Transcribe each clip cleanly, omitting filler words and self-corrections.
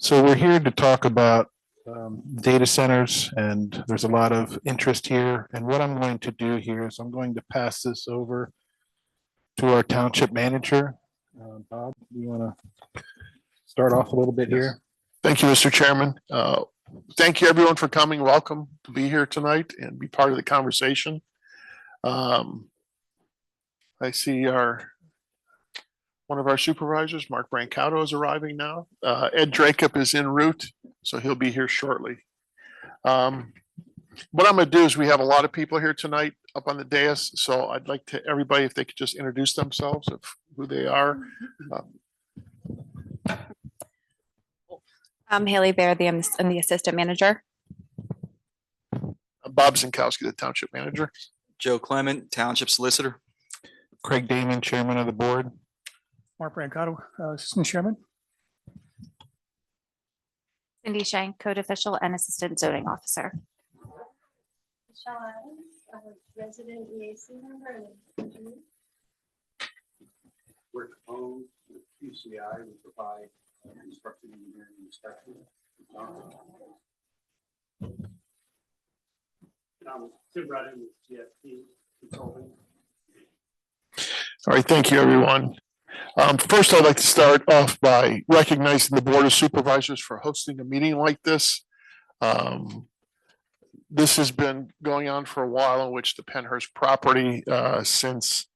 So we're here to talk about data centers, and there's a lot of interest here. And what I'm going to do here is I'm going to pass this over to our township manager. Bob, do you want to start off a little bit here? Thank you, Mr. Chairman. Thank you, everyone, for coming. Welcome to be here tonight and be part of the conversation. I see one of our supervisors, Mark Brancato, is arriving now. Ed Dracup is en route, so he'll be here shortly. What I'm going to do is we have a lot of people here tonight up on the dais, so I'd like to everybody, if they could just introduce themselves of who they are. I'm Haley Bear, I'm the assistant manager. Bob Zinkowski, the township manager. Joe Clement, township solicitor. Craig Damon, chairman of the board. Mark Brancato, assistant chairman. Cindy Shank, code official and assistant zoning officer. Michelle Adams, resident EAC member and engineer. Rick Owens, with QCI, we provide construction engineering inspection. Tim Redden with GFP Consulting. All right, thank you, everyone. First, I'd like to start off by recognizing the Board of Supervisors for hosting a meeting like this. This has been going on for a while, in which the Pennhurst property, since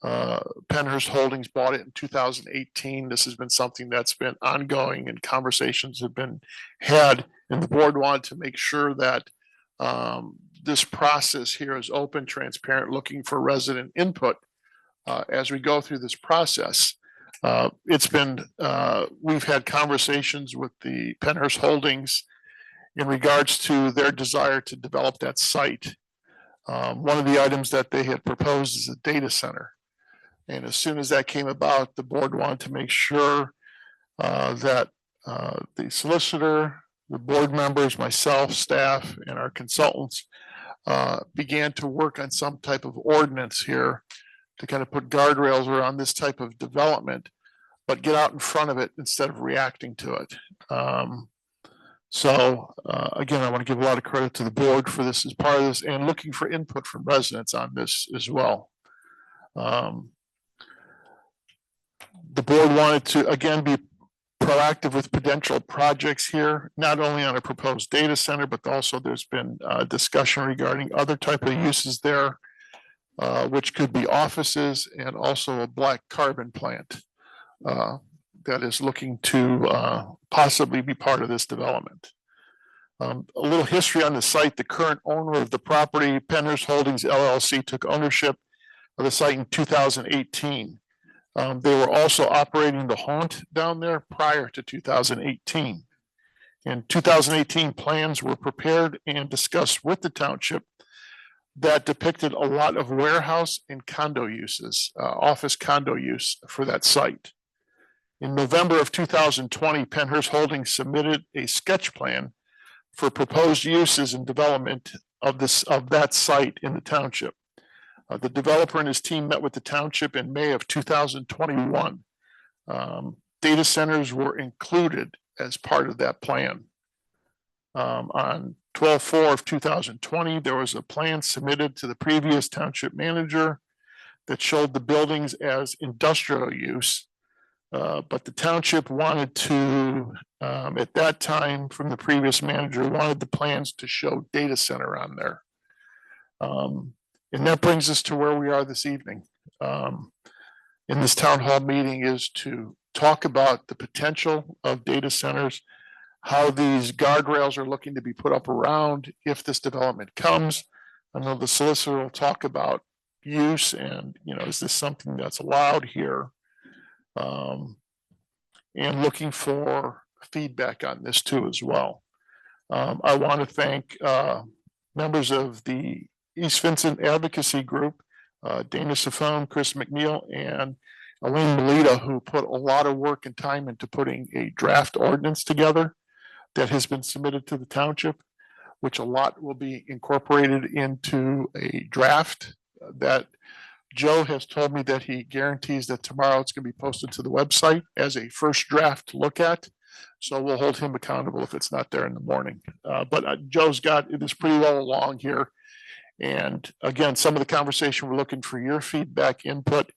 Pennhurst Holdings bought it in 2018, this has been something that's been ongoing and conversations have been had, and the board wanted to make sure that this process here is open, transparent, looking for resident input as we go through this process. We've had conversations with the Pennhurst Holdings in regards to their desire to develop that site. One of the items that they had proposed is a data center. And as soon as that came about, the board wanted to make sure that the solicitor, the board members, myself, staff, and our consultants began to work on some type of ordinance here to kind of put guardrails around this type of development, but get out in front of it instead of reacting to it. Again, I want to give a lot of credit to the board for this as part of this and looking for input from residents on this as well. The board wanted to, again, be proactive with potential projects here, not only on a proposed data center, but also there's been discussion regarding other type of uses there, which could be offices and also a black carbon plant that is looking to possibly be part of this development. A little history on the site. The current owner of the property, Pennhurst Holdings LLC, took ownership of the site in 2018. They were also operating the haunt down there prior to 2018. In 2018, plans were prepared and discussed with the township that depicted a lot of warehouse and condo uses, office condo use for that site. In November of 2020, Pennhurst Holdings submitted a sketch plan for proposed uses and development of that site in the township. The developer and his team met with the township in May of 2021. Data centers were included as part of that plan. On 12/4 of 2020, there was a plan submitted to the previous township manager that showed the buildings as industrial use. But the township wanted to, at that time, from the previous manager, wanted the plans to show data center on there. And that brings us to where we are this evening. In this town hall meeting is to talk about the potential of data centers, how these guardrails are looking to be put up around if this development comes. I know the solicitor will talk about use and, is this something that's allowed here? And looking for feedback on this too as well. I want to thank members of the East Vincent Advocacy Group, Dana Safone, Chris McNeil, and Elaine Melita, who put a lot of work and time into putting a draft ordinance together that has been submitted to the township, which a lot will be incorporated into a draft that Joe has told me that he guarantees that tomorrow it's going to be posted to the website as a first draft to look at. So we'll hold him accountable if it's not there in the morning. But Joe's got, it is pretty well along here. And again, some of the conversation, we're looking for your feedback, input,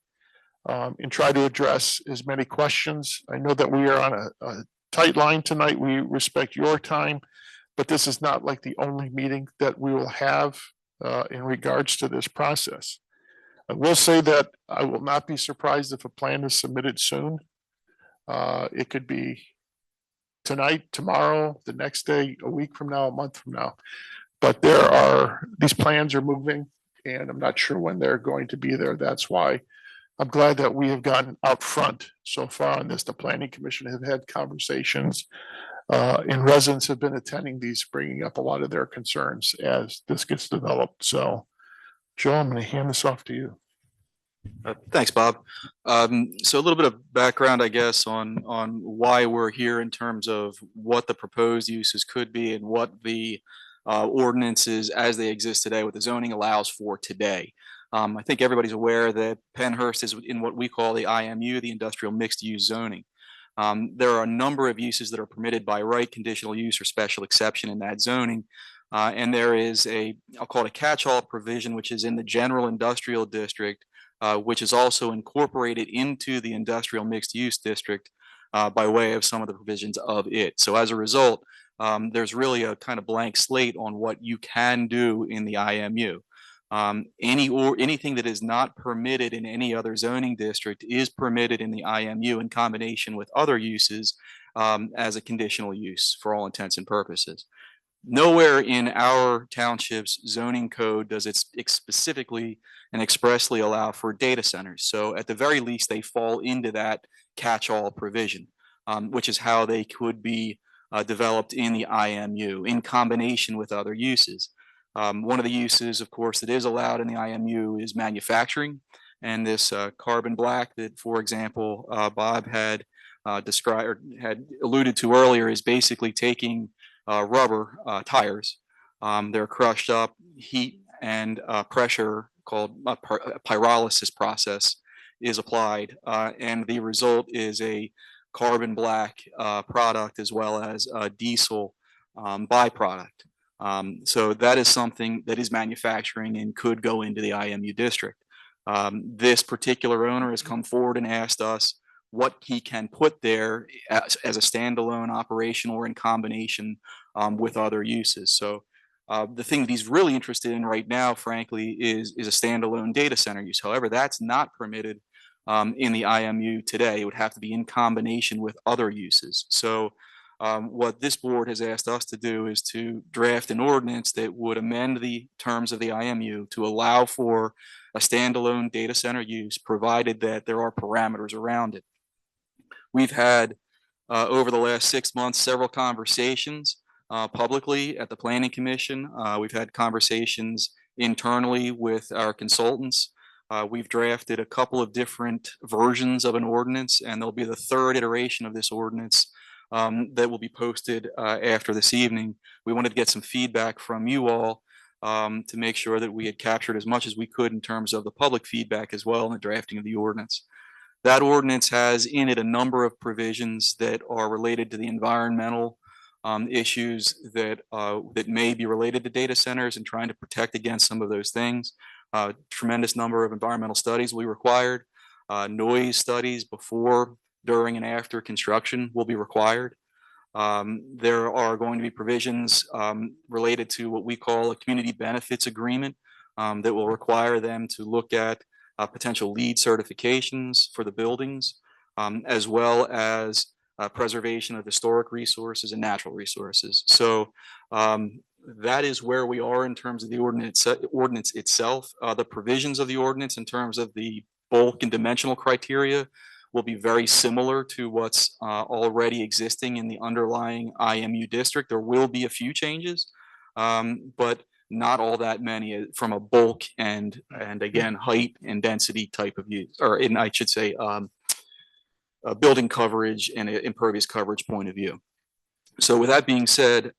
and try to address as many questions. I know that we are on a tight line tonight. We respect your time, but this is not like the only meeting that we will have in regards to this process. I will say that I will not be surprised if a plan is submitted soon. It could be tonight, tomorrow, the next day, a week from now, a month from now. But these plans are moving, and I'm not sure when they're going to be there. That's why I'm glad that we have gotten out front so far on this. The Planning Commission have had conversations, and residents have been attending these, bringing up a lot of their concerns as this gets developed. So, Joe, I'm going to hand this off to you. Thanks, Bob. So a little bit of background, I guess, on why we're here in terms of what the proposed uses could be and what the ordinances as they exist today, what the zoning allows for today. I think everybody's aware that Pennhurst is in what we call the IMU, the industrial mixed use zoning. There are a number of uses that are permitted by right, conditional use, or special exception in that zoning. And there is I'll call it a catch-all provision, which is in the general industrial district, which is also incorporated into the industrial mixed use district by way of some of the provisions of it. So as a result, there's really a kind of blank slate on what you can do in the IMU. Anything that is not permitted in any other zoning district is permitted in the IMU in combination with other uses as a conditional use for all intents and purposes. Nowhere in our township's zoning code does it specifically and expressly allow for data centers. So at the very least, they fall into that catch-all provision, which is how they could be developed in the IMU in combination with other uses. One of the uses, of course, that is allowed in the IMU is manufacturing. And this carbon black that, for example, Bob had described or had alluded to earlier is basically taking rubber tires. They're crushed up, heat and pressure called pyrolysis process is applied. And the result is a carbon black product as well as a diesel byproduct. So that is something that is manufacturing and could go into the IMU district. This particular owner has come forward and asked us what he can put there as a standalone operation or in combination with other uses. So the thing that he's really interested in right now, frankly, is a standalone data center use. However, that's not permitted in the IMU today. It would have to be in combination with other uses. So what this board has asked us to do is to draft an ordinance that would amend the terms of the IMU to allow for a standalone data center use, provided that there are parameters around it. We've had over the last 6 months several conversations publicly at the Planning Commission. We've had conversations internally with our consultants. We've drafted a couple of different versions of an ordinance, and there'll be the third iteration of this ordinance that will be posted after this evening. We wanted to get some feedback from you all to make sure that we had captured as much as we could in terms of the public feedback as well in the drafting of the ordinance. That ordinance has in it a number of provisions that are related to the environmental issues that may be related to data centers and trying to protect against some of those things. Tremendous number of environmental studies will be required. Noise studies before, during, and after construction will be required. There are going to be provisions related to what we call a community benefits agreement that will require them to look at potential LEED certifications for the buildings, as well as preservation of historic resources and natural resources. So that is where we are in terms of the ordinance itself. The provisions of the ordinance in terms of the bulk and dimensional criteria will be very similar to what's already existing in the underlying IMU district. There will be a few changes, but not all that many from a bulk and again, height and density type of use, or I should say, building coverage and impervious coverage point of view. So with that being said,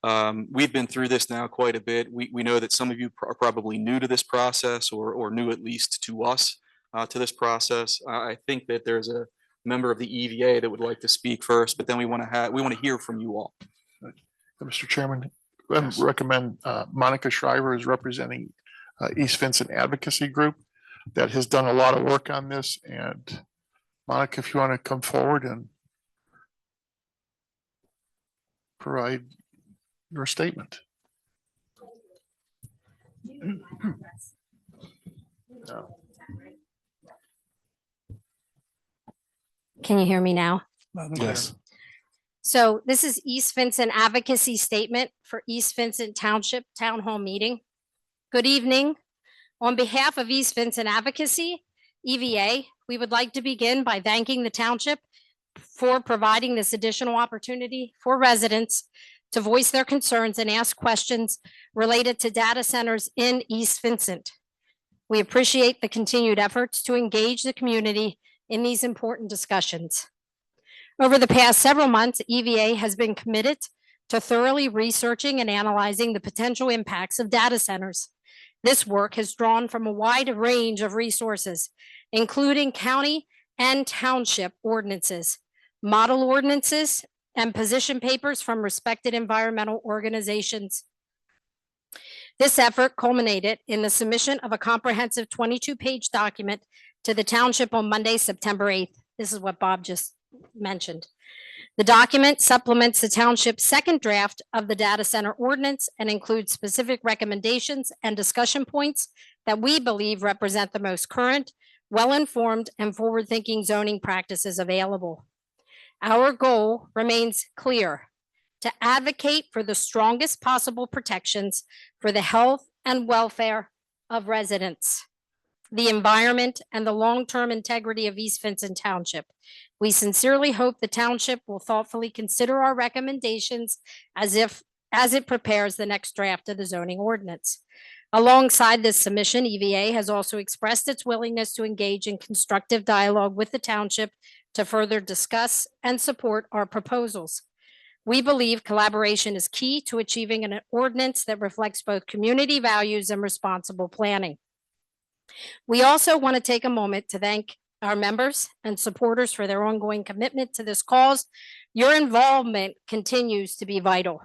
we've been through this now quite a bit. We know that some of you are probably new to this process or new at least to us to this process. I think that there's a member of the EVA that would like to speak first, but then we want to hear from you all. Mr. Chairman, I recommend Monica Shriver is representing East Vincent Advocacy Group that has done a lot of work on this. And Monica, if you want to come forward and provide your statement. Can you hear me now? Yes. So this is East Vincent Advocacy Statement for East Vincent Township Town Hall Meeting. Good evening. On behalf of East Vincent Advocacy, EVA, we would like to begin by thanking the township for providing this additional opportunity for residents to voice their concerns and ask questions related to data centers in East Vincent. We appreciate the continued efforts to engage the community in these important discussions. Over the past several months, EVA has been committed to thoroughly researching and analyzing the potential impacts of data centers. This work has drawn from a wide range of resources, including county and township ordinances, model ordinances, and position papers from respected environmental organizations. This effort culminated in the submission of a comprehensive 22-page document to the township on Monday, September 8th. This is what Bob just mentioned. The document supplements the township's second draft of the data center ordinance and includes specific recommendations and discussion points that we believe represent the most current, well-informed, and forward-thinking zoning practices available. Our goal remains clear: to advocate for the strongest possible protections for the health and welfare of residents, the environment, and the long-term integrity of East Vincent Township. We sincerely hope the township will thoughtfully consider our recommendations as it prepares the next draft of the zoning ordinance. Alongside this submission, EVA has also expressed its willingness to engage in constructive dialogue with the township to further discuss and support our proposals. We believe collaboration is key to achieving an ordinance that reflects both community values and responsible planning. We also want to take a moment to thank our members and supporters for their ongoing commitment to this cause. Your involvement continues to be vital.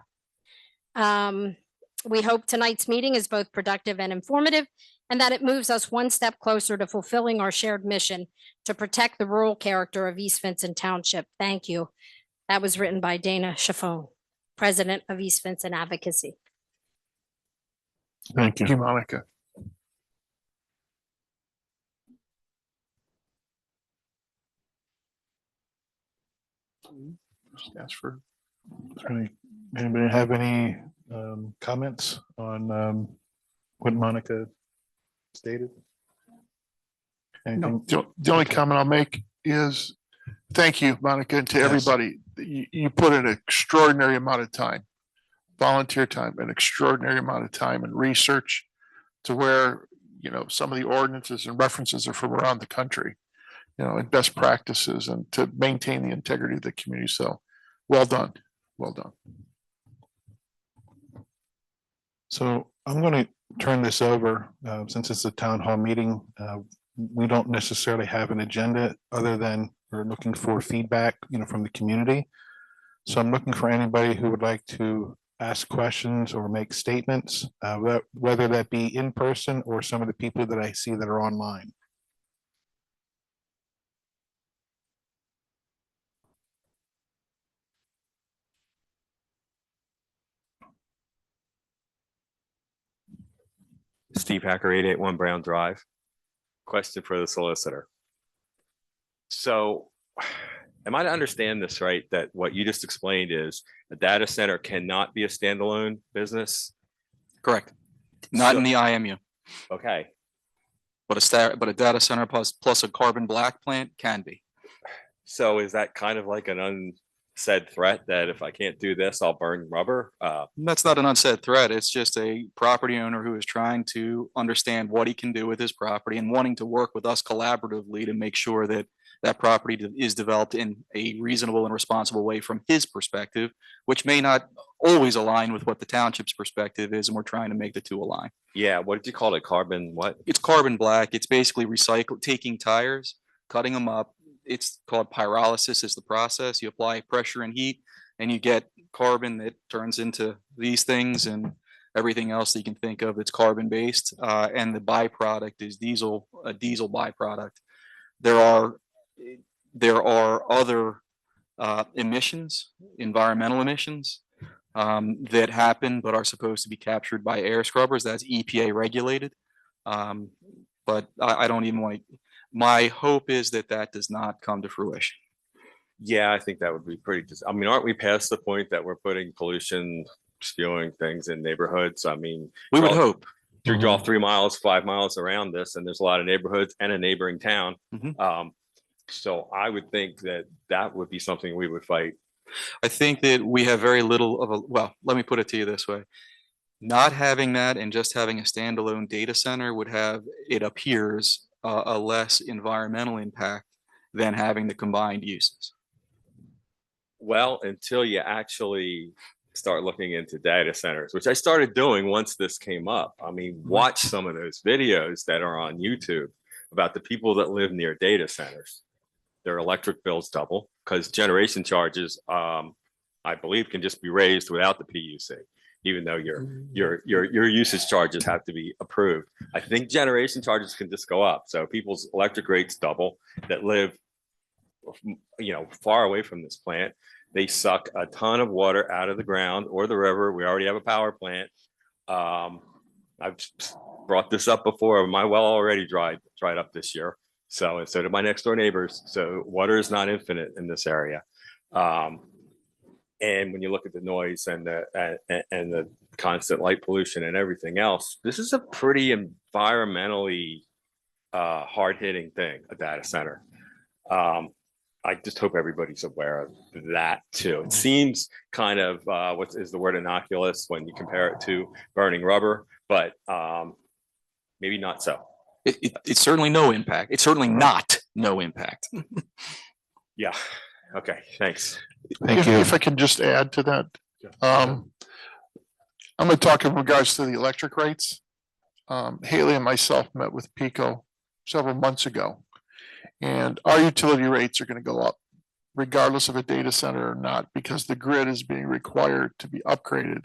We hope tonight's meeting is both productive and informative, and that it moves us one step closer to fulfilling our shared mission to protect the rural character of East Vincent Township. Thank you. That was written by Dana Chaffone, President of East Vincent Advocacy. Thank you. Thank you, Monica. Just ask for Anybody have any comments on what Monica stated? Anything? the only comment I'll make is thank you, Monica, and to Yes. everybody. You put an extraordinary amount of time, volunteer time, an extraordinary amount of time and research to where, some of the ordinances and references are from around the country, and best practices, and to maintain the integrity of the community. So well done. Well done. So I'm going to turn this over, since it's a town hall meeting. We don't necessarily have an agenda other than we're looking for feedback, from the community. So I'm looking for anybody who would like to ask questions or make statements, whether that be in person or some of the people that I see that are online. Steve Hacker, 881 Brown Drive. Question for the solicitor. So am I to understand this right, that what you just explained is a data center cannot be a standalone business? Correct. Not in So- the IMU, Okay, but a data center plus a carbon black plant can be. so is that kind of like an unsaid threat that if I can't do this, I'll burn rubber? That's not an unsaid threat. It's just a property owner who is trying to understand what he can do with his property and wanting to work with us collaboratively to make sure that that property is developed in a reasonable and responsible way from his perspective, which may not always align with what the township's perspective is, and we're trying to make the two align. Yeah, what did you call it? Carbon what? It's carbon black. It's basically taking tires, cutting them up, it's called pyrolysis is the process. You apply pressure and heat and you get carbon that turns into these things and everything else that you can think of that's carbon based. And the byproduct is a diesel byproduct. There are other emissions, environmental emissions that happen but are supposed to be captured by air scrubbers. That's EPA regulated. But I don't even want to, my hope is that that does not come to fruition. Yeah, I think that would be pretty, I mean, aren't we past the point that we're putting pollution spewing things in neighborhoods? I mean, We would draw- hope. You draw 3 miles, 5 miles around this, and there's a lot of neighborhoods and a neighboring town. So I would think that that would be something we would fight. I think that we have very little of a, well, let me put it to you this way. Not having that and just having a standalone data center would have, it appears, a less environmental impact than having the combined uses. Well, until you actually start looking into data centers, which I started doing once this came up. I mean, watch some of those videos that are on YouTube about the people that live near data centers. Their electric bills double because generation charges, I believe, can just be raised without the PUC, even though your usage charges have to be approved. I think generation charges can just go up. So people's electric rates double that live, far away from this plant. They suck a ton of water out of the ground or the river. We already have a power plant. I've brought this up before. My well already dried up this year. So did my next door neighbors. So water is not infinite in this area. And when you look at the noise and the constant light pollution and everything else, this is a pretty environmentally hard hitting thing, a data center. I just hope everybody's aware of that too. It seems kind of what is the word, innocuous when you compare it to burning rubber, but maybe not so. It's certainly no impact. It's certainly not no impact. Yeah. Okay. Thanks. Thank you. If I can just add to that, I'm going to talk in regards to the electric rates. Haley and myself met with PECO several months ago, and our utility rates are going to go up regardless of a data center or not, because the grid is being required to be upgraded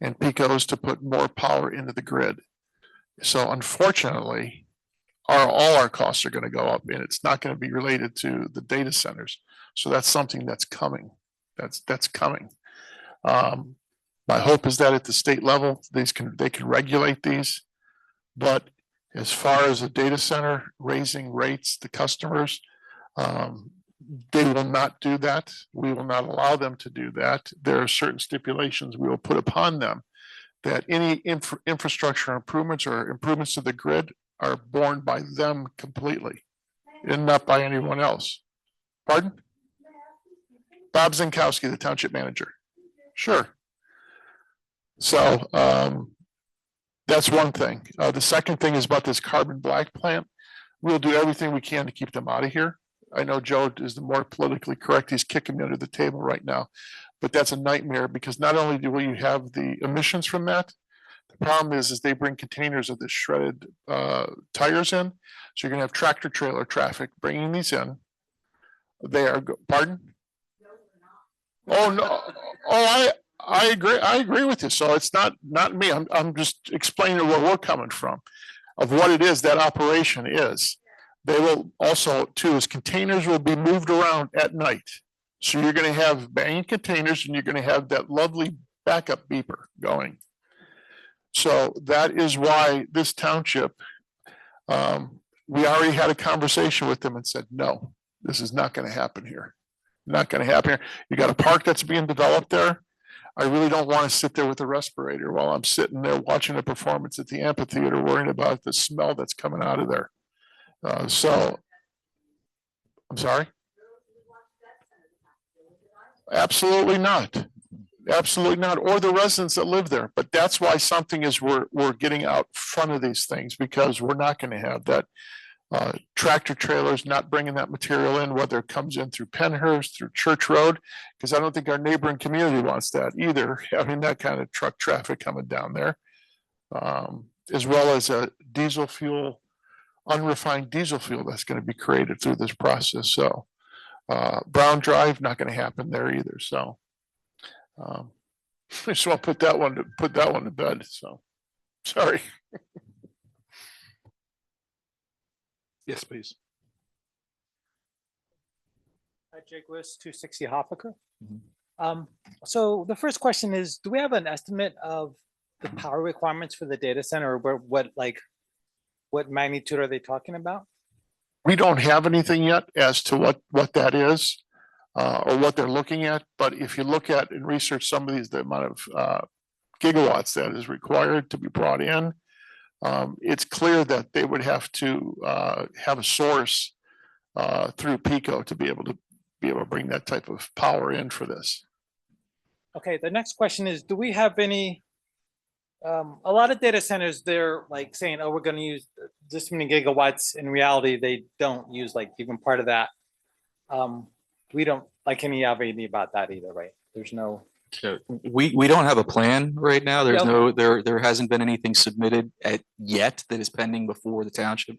and PECO is to put more power into the grid. So unfortunately, all our costs are going to go up, and it's not going to be related to the data centers. So that's something that's coming. That's coming. My hope is that at the state level, they can regulate these. But as far as a data center raising rates to customers, they will not do that. We will not allow them to do that. There are certain stipulations we will put upon them that any infrastructure improvements or improvements to the grid are borne by them completely and not by anyone else. Pardon? Bob Zinkowski, the township manager. Sure. So that's one thing. The second thing is about this carbon black plant. We'll do everything we can to keep them out of here. I know Joe is the more politically correct. He's kicking me under the table right now. But that's a nightmare because not only do we have the emissions from that, the problem is they bring containers of the shredded tires in. So you're going to have tractor trailer traffic bringing these in. They are, pardon? Oh, no. Oh, I agree. I agree with you. So it's not me. I'm just explaining where we're coming from of what it is that operation is. They will also, too, is containers will be moved around at night. So you're going to have banging containers and you're going to have that lovely backup beeper going. So that is why this township, we already had a conversation with them and said, no, this is not going to happen here. Not going to happen here. You got a park that's being developed there. I really don't want to sit there with a respirator while I'm sitting there watching a performance at the amphitheater, worrying about the smell that's coming out of there. So, I'm sorry. Absolutely not. Absolutely not. Or the residents that live there. But that's why something is we're getting out front of these things, because we're not going to have that tractor trailers not bringing that material in, whether it comes in through Penhurst, through Church Road, because I don't think our neighboring community wants that either, having that kind of truck traffic coming down there, as well as a diesel fuel unrefined diesel fuel that's going to be created through this process. So Brown Drive, not going to happen there either. So I just want to put that one to bed. So sorry. Yes, please. Hi, Jake Lewis, 260 Hoffaker. Mhm. So the first question is, do we have an estimate of the power requirements for the data center, or what magnitude are they talking about? We don't have anything yet as to what that is or what they're looking at. But if you look at and research some of these, the amount of gigawatts that is required to be brought in, it's clear that they would have to have a source through PICO to be able to bring that type of power in for this. Okay, the next question is, do we have any, a lot of data centers, they're like saying, oh, we're gonna use this many gigawatts. In reality, they don't use like even part of that. We don't like any have anything about that either, right? There's no. So we don't have a plan right now. There's Yep. no, there hasn't been anything submitted yet that is pending before the township.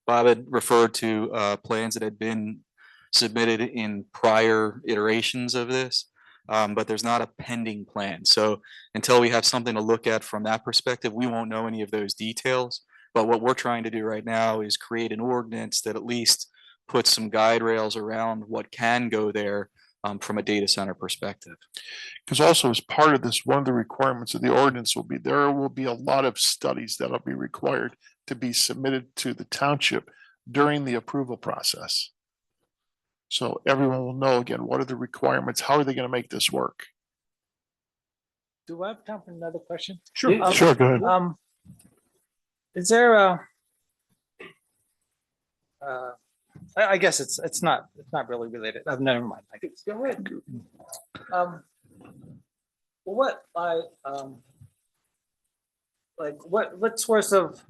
Bob had referred to plans that had been submitted in prior iterations of this, but there's not a pending plan. So until we have something to look at from that perspective, we won't know any of those details. But what we're trying to do right now is create an ordinance that at least puts some guide rails around what can go there from a data center perspective. Because also as part of this, one of the requirements of the ordinance will be, there will be a lot of studies that'll be required to be submitted to the township during the approval process. So everyone will know again, what are the requirements? How are they going to make this work? Do I have time for another question? Sure. Sure, go ahead. Is there a? I guess it's not really related. Never mind. I guess. Go ahead. Well, what what source of,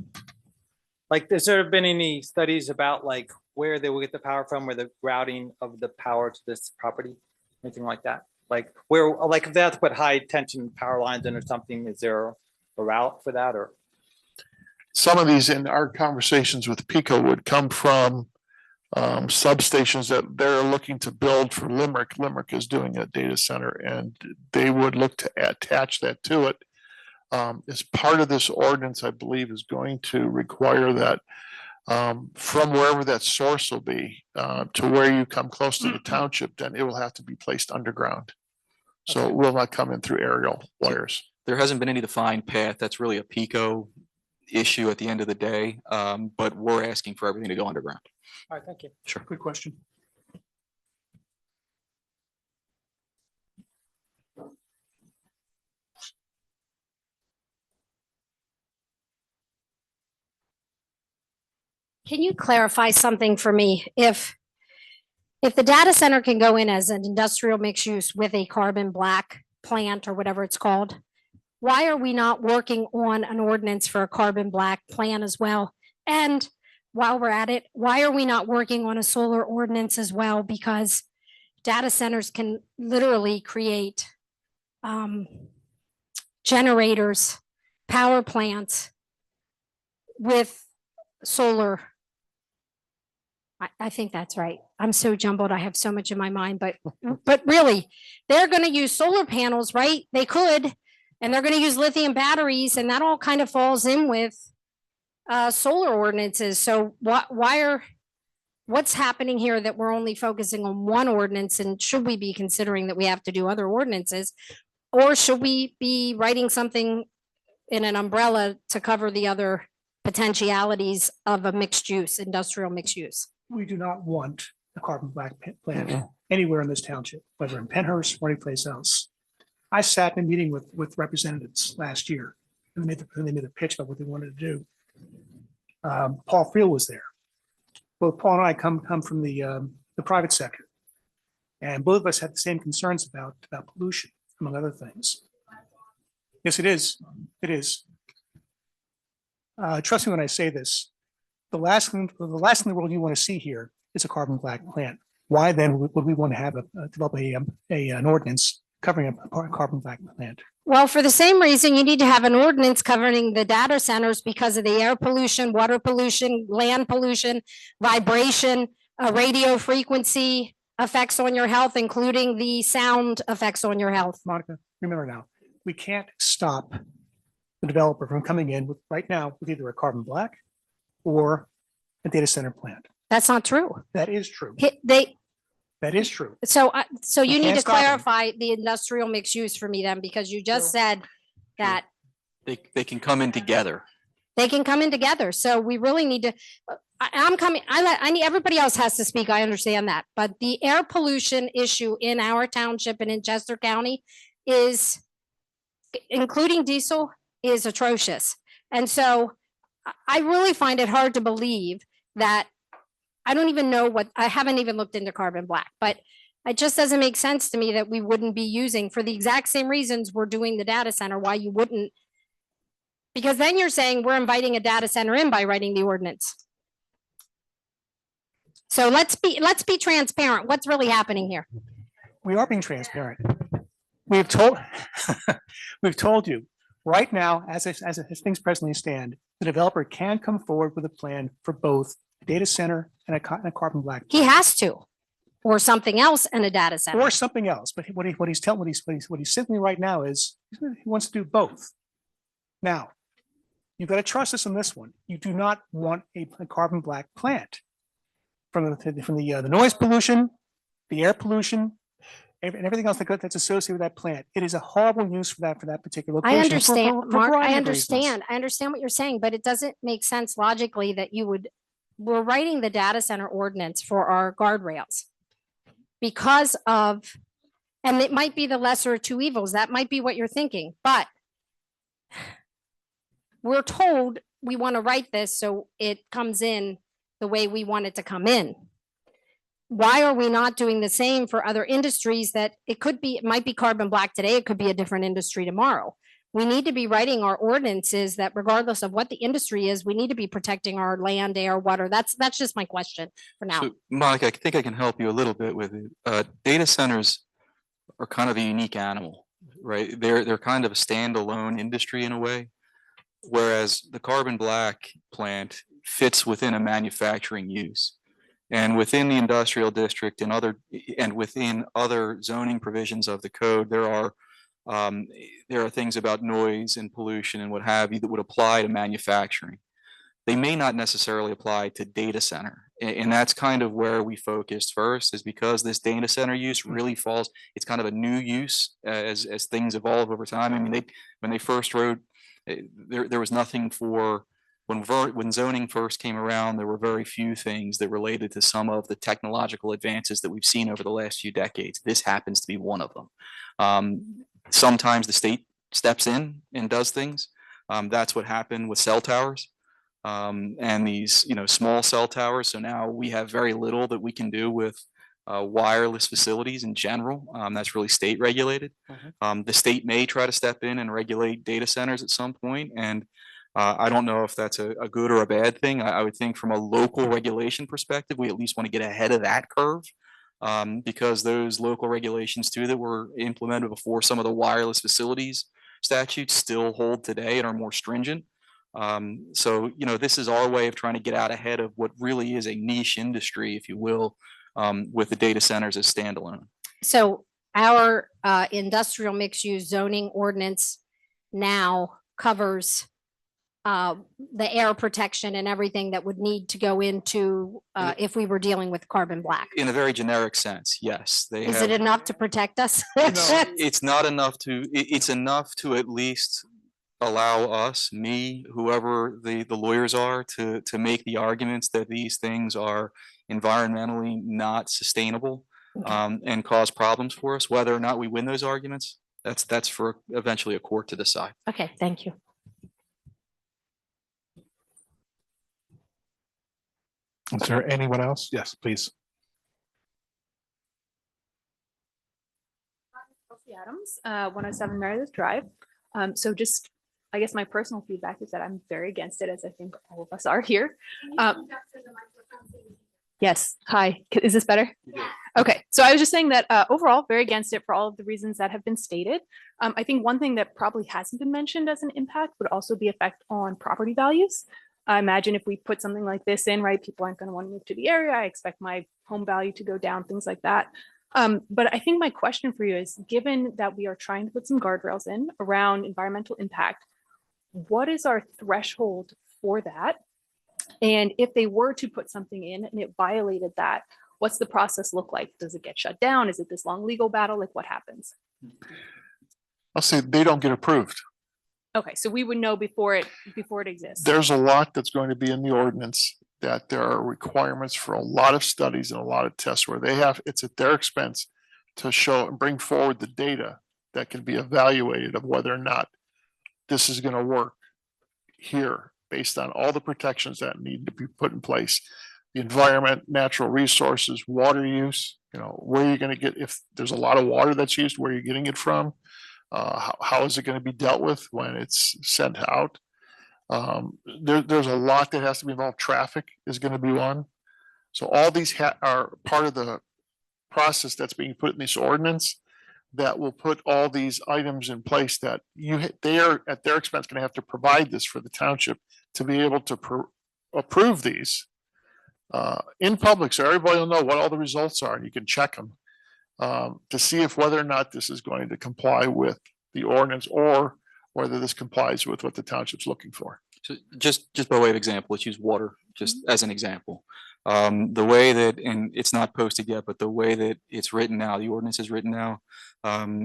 like, has there been any studies about like where they will get the power from, or the routing of the power to this property, anything like that? Like where, like if they have to put high tension power lines in or something, is there a route for that? Or Some of these in our conversations with PICO would come from substations that they're looking to build for Limerick. Limerick is doing a data center and they would look to attach that to it. As part of this ordinance, I believe is going to require that from wherever that source will be to where you come close to the township, then it will have to be placed underground. So it will not come in through aerial wires. There hasn't been any defined path. That's really a PICO issue at the end of the day. But we're asking for everything to go underground. all right, thank you. Sure. Good question. Can you clarify something for me? If the data center can go in as an industrial mixed use with a carbon black plant or whatever it's called, why are we not working on an ordinance for a carbon black plant as well? And while we're at it, why are we not working on a solar ordinance as well? Because data centers can literally create generators, power plants with solar. I think that's right. I'm so jumbled. I have so much in my mind, but really, they're going to use solar panels, right? They could, and they're going to use lithium batteries, and that all kind of falls in with solar ordinances. So what's happening here that we're only focusing on one ordinance? And should we be considering that we have to do other ordinances, or should we be writing something in an umbrella to cover the other potentialities of a mixed use, industrial mixed use? We do not want a carbon black plant anywhere in this township, whether in Penhurst or anyplace else. I sat in a meeting with representatives last year, and they made a pitch about what they wanted to do. Paul Friel was there. Both Paul and I come from the private sector, and both of us had the same concerns about pollution, among other things. Yes, it is. It is. Trust me when I say this. The last thing in the world you want to see here is a carbon black plant. Why then would we want to have develop an ordinance covering a carbon black plant? Well, for the same reason, you need to have an ordinance covering the data centers because of the air pollution, water pollution, land pollution, vibration, radio frequency effects on your health, including the sound effects on your health. Monica, remember now, we can't stop the developer from coming in with, right now, with either a carbon black or a data center plant. That's not true. That is true. That is true. So We you need can't to stop 'em. clarify the industrial mixed use for me then, because you just said that They can come in together. they can come in together. So we really need to, I need, everybody else has to speak. I understand that. But the air pollution issue in our township and in Chester County is, including diesel, is atrocious. And so I really find it hard to believe that, I don't even know what, I haven't even looked into carbon black, but it just doesn't make sense to me that we wouldn't be using, for the exact same reasons we're doing the data center, why you wouldn't. Because then you're saying we're inviting a data center in by writing the ordinance. So let's be transparent. What's really happening here? We are being transparent. We've told, we've told you, right now, as things presently stand, the developer can come forward with a plan for both a data center and a carbon black. He has to, or something else and a data center. Or something else, but what he's signaling right now is, he wants to do both. Now, you've got to trust us on this one. You do not want a carbon black plant. From the noise pollution, the air pollution, and everything else that's associated with that plant. It is a horrible use for that particular location. I understand, for a Mark, variety I of reasons. understand. I understand what you're saying, but it doesn't make sense logically that we're writing the data center ordinance for our guardrails because of, and it might be the lesser of two evils. That might be what you're thinking, but we're told we want to write this so it comes in the way we want it to come in. Why are we not doing the same for other industries that it might be carbon black today, it could be a different industry tomorrow. We need to be writing our ordinances that regardless of what the industry is, we need to be protecting our land, air, water. That's just my question for now. So, Monica, I think I can help you a little bit with it. Data centers are kind of a unique animal, right? They're kind of a standalone industry in a way, whereas the carbon black plant fits within a manufacturing use. And within the industrial district and within other zoning provisions of the code, there are things about noise and pollution and what have you that would apply to manufacturing. They may not necessarily apply to data center. And that's kind of where we focused first, is because this data center use really falls, it's kind of a new use as things evolve over time. I mean, when they first wrote, there was nothing for, when zoning first came around, there were very few things that related to some of the technological advances that we've seen over the last few decades. This happens to be one of them. Sometimes the state steps in and does things. That's what happened with cell towers and these, small cell towers. So now we have very little that we can do with wireless facilities in general. That's really state regulated. The state may try to step in and regulate data centers at some point, and I don't know if that's a good or a bad thing. I would think from a local regulation perspective, we at least want to get ahead of that curve, because those local regulations too that were implemented before some of the wireless facilities statutes still hold today and are more stringent. So, this is our way of trying to get out ahead of what really is a niche industry, if you will, with the data centers as standalone. So our industrial mixed use zoning ordinance now covers the air protection and everything that would need to go into if we were dealing with carbon black. In a very generic sense, yes. Is it enough to protect us? It's not enough it's enough to at least allow us, me, whoever the lawyers are, to make the arguments that these things are environmentally not sustainable and cause problems for us. Whether or not we win those arguments, that's for eventually a court to decide. Okay, thank you. Is there anyone else? Yes, please. Adams, 107 Meredith Drive. So just, I guess my personal feedback is that I'm very against it, as I think all of us are here. Yes. Hi. Is this better? Okay. So I was just saying that overall, very against it for all of the reasons that have been stated. I think one thing that probably hasn't been mentioned as an impact would also be effect on property values. I imagine if we put something like this in, right, people aren't going to want to move to the area. I expect my home value to go down, things like that. But I think my question for you is, given that we are trying to put some guardrails in around environmental impact, what is our threshold for that? And if they were to put something in and it violated that, what's the process look like? Does it get shut down? Is it this long legal battle? Like what happens? I'll say they don't get approved. Okay, so we would know before it exists. There's a lot that's going to be in the ordinance that there are requirements for a lot of studies and a lot of tests where they have, it's at their expense to show and bring forward the data that can be evaluated of whether or not this is going to work here based on all the protections that need to be put in place. The environment, natural resources, water use, where are you going to get, if there's a lot of water that's used, where are you getting it from? How is it going to be dealt with when it's sent out? There's a lot that has to be involved. Traffic is going to be one. So all these are part of the process that's being put in this ordinance that will put all these items in place that they are at their expense going to have to provide this for the township to be able to approve these in public, so everybody will know what all the results are and you can check them to see if whether or not this is going to comply with the ordinance or whether this complies with what the township's looking for. So just by way of example, let's use water just as an example. The way that, and it's not posted yet, but the way that it's written now, the ordinance is written now,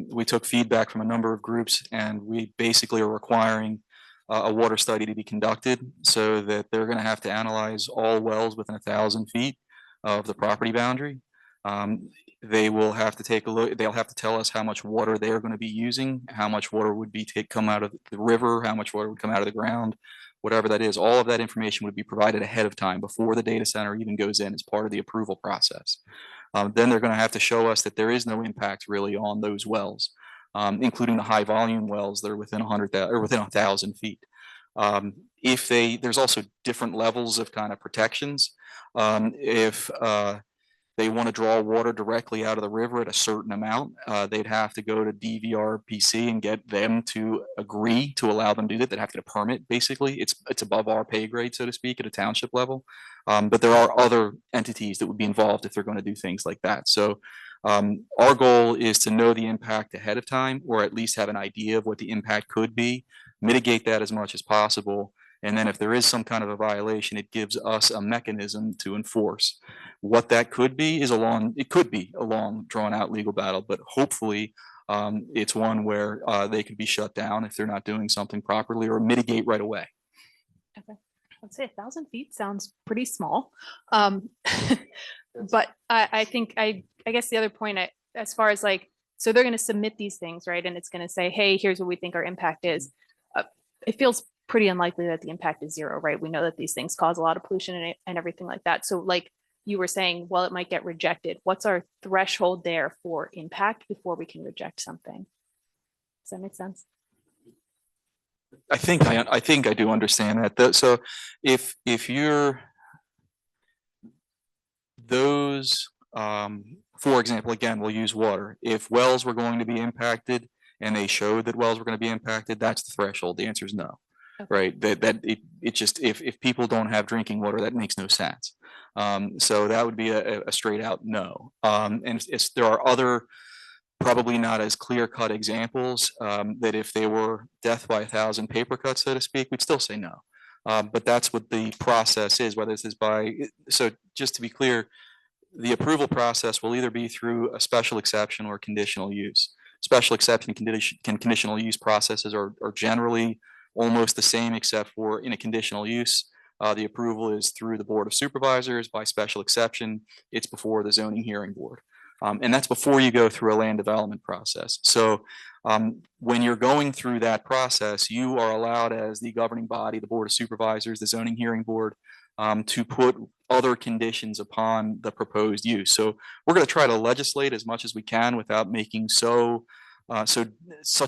we took feedback from a number of groups and we basically are requiring a water study to be conducted so that they're going to have to analyze all wells within 1,000 feet of the property boundary. They will have to take a look, they'll have to tell us how much water they're going to be using, how much water would be come out of the river, how much water would come out of the ground, whatever that is. All of that information would be provided ahead of time before the data center even goes in as part of the approval process. Then they're going to have to show us that there is no impact really on those wells, including the high volume wells that are within 100,000 or within 1,000 feet. There's also different levels of kind of protections. If they want to draw water directly out of the river at a certain amount, they'd have to go to DVRPC and get them to agree to allow them to do that. They'd have to get a permit, basically. It's above our pay grade, so to speak, at a township level. But there are other entities that would be involved if they're going to do things like that. So our goal is to know the impact ahead of time, or at least have an idea of what the impact could be, mitigate that as much as possible. And then if there is some kind of a violation, it gives us a mechanism to enforce. What that could be is it could be a long drawn out legal battle, but hopefully it's one where they could be shut down if they're not doing something properly, or mitigate right away. Okay. Let's say 1,000 feet sounds pretty small. But I think, I guess the other point, as far as like, so they're going to submit these things, right? And it's going to say, hey, here's what we think our impact is. It feels pretty unlikely that the impact is zero, right? We know that these things cause a lot of pollution and everything like that. So like you were saying, well, it might get rejected. What's our threshold there for impact before we can reject something? Does that make sense? I think I do understand that. So if you're those, for example, again, we'll use water. If wells were going to be impacted and they showed that wells were going to be impacted, that's the threshold. The answer is no. Okay. Right? It just, if people don't have drinking water, that makes no sense. So that would be a straight out no. And there are other, probably not as clear cut examples that if they were death by 1,000 paper cuts, so to speak, we'd still say no. But that's what the process is, whether this is so just to be clear, the approval process will either be through a special exception or conditional use. Special exception and conditional use processes are generally almost the same, except for in a conditional use, the approval is through the Board of Supervisors. By special exception, it's before the zoning hearing board. And that's before you go through a land development process. So when you're going through that process, you are allowed as the governing body, the Board of Supervisors, the zoning hearing board, to put other conditions upon the proposed use. So we're going to try to legislate as much as we can without making such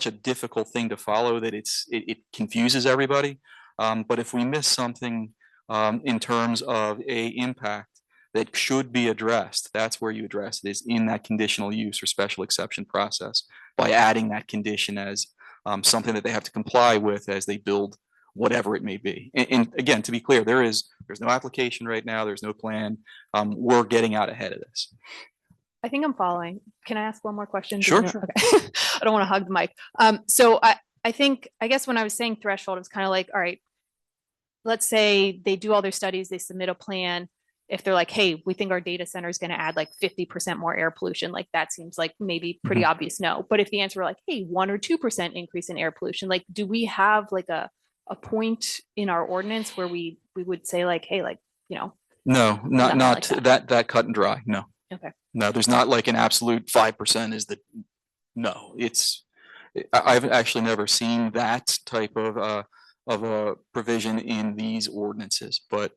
a difficult thing to follow that it confuses everybody. But if we miss something in terms of impact, that should be addressed, that's where you address it, is in that conditional use or special exception process by adding that condition as something that they have to comply with as they build whatever it may be. And again, to be clear, there's no application right now. There's no plan. We're getting out ahead of this. I think I'm following. Can I ask one more question? Sure. Okay. I don't want to hug the mic. So I guess when I was saying threshold, it's kind of like, all right, let's say they do all their studies, they submit a plan. If they're like, hey, we think our data center is going to add like 50% more air pollution, like that seems like maybe pretty obvious no. But if the answer were like, hey, 1 or 2% increase in air pollution, like, do we have like a point in our ordinance where we would say like, hey, like, you know? No, Nothing not like that cut and dry. No. Okay. No, there's not like an absolute 5% is the, no, I've actually never seen that type of a provision in these ordinances, but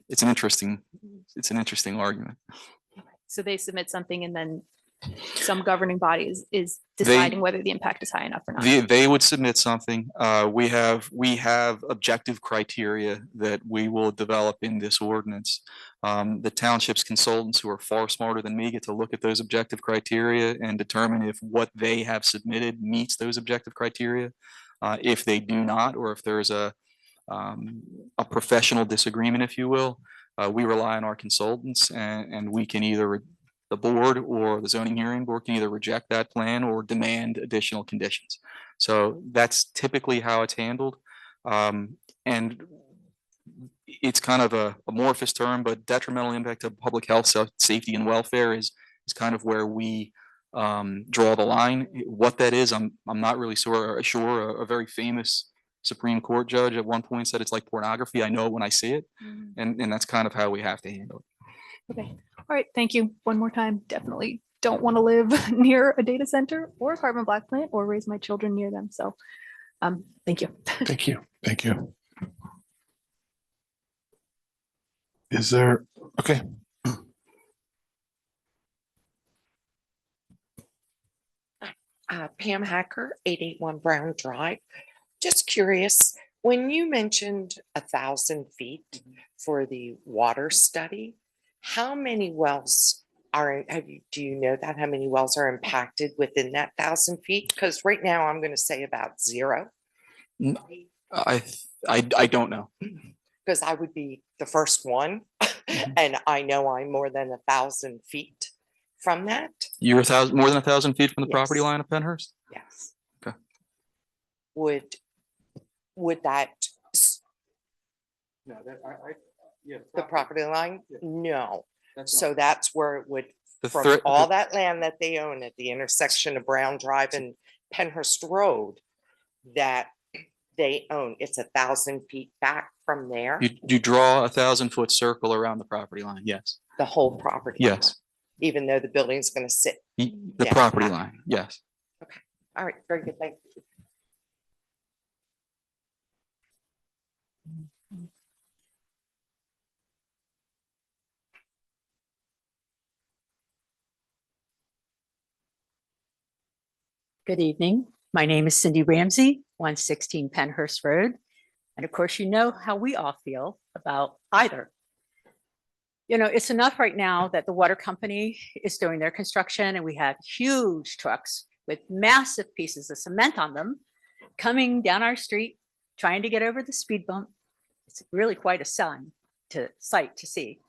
it's an interesting argument. So they submit something and then some governing body is deciding whether the impact is high enough or not. They would submit something. We have objective criteria that we will develop in this ordinance. The township's consultants, who are far smarter than me, get to look at those objective criteria and determine if what they have submitted meets those objective criteria. If they do not, or if there's a professional disagreement, if you will, we rely on our consultants, and we can either, the board or the zoning hearing board can either reject that plan or demand additional conditions. So that's typically how it's handled. And it's kind of a amorphous term, but detrimental impact to public health, safety and welfare is kind of where we draw the line. What that is, I'm not really sure. A very famous Supreme Court judge at one point said it's like pornography. I know it when I see it. And that's kind of how we have to handle it. Okay. All right. Thank you. One more time. Definitely don't want to live near a data center or a carbon black plant or raise my children near them. So thank you. Thank you. Thank you. Is there, okay. Pam Hacker, 881 Brown Drive. Just curious, when you mentioned 1,000 feet for the water study, how many wells do you know that? How many wells are impacted within that 1,000 feet? Because right now I'm going to say about 0. I don't know. Because I would be the first one, and I know I'm more than 1,000 feet from that. You're more than 1,000 feet from the Yes. property line of Penhurst? Yes. Okay. Would that No, that yeah. the property line? Yeah. No. That's So not- that's where it would, The from threat- all that land that they own at the intersection of Brown Drive and Penhurst Road that they own, it's 1,000 feet back from there, You draw 1,000-foot circle around the property line. Yes. the whole property. line, Yes. Even though the building's going to sit. The Yeah. property line. Yes. All right, very good. Thank you. Good evening. My name is Cindy Ramsey, 116 Penhurst Road. And of course, you know how we all feel about either. You know, it's enough right now that the water company is doing their construction and we have huge trucks with massive pieces of cement on them coming down our street, trying to get over the speed bump. It's really quite a sight to see.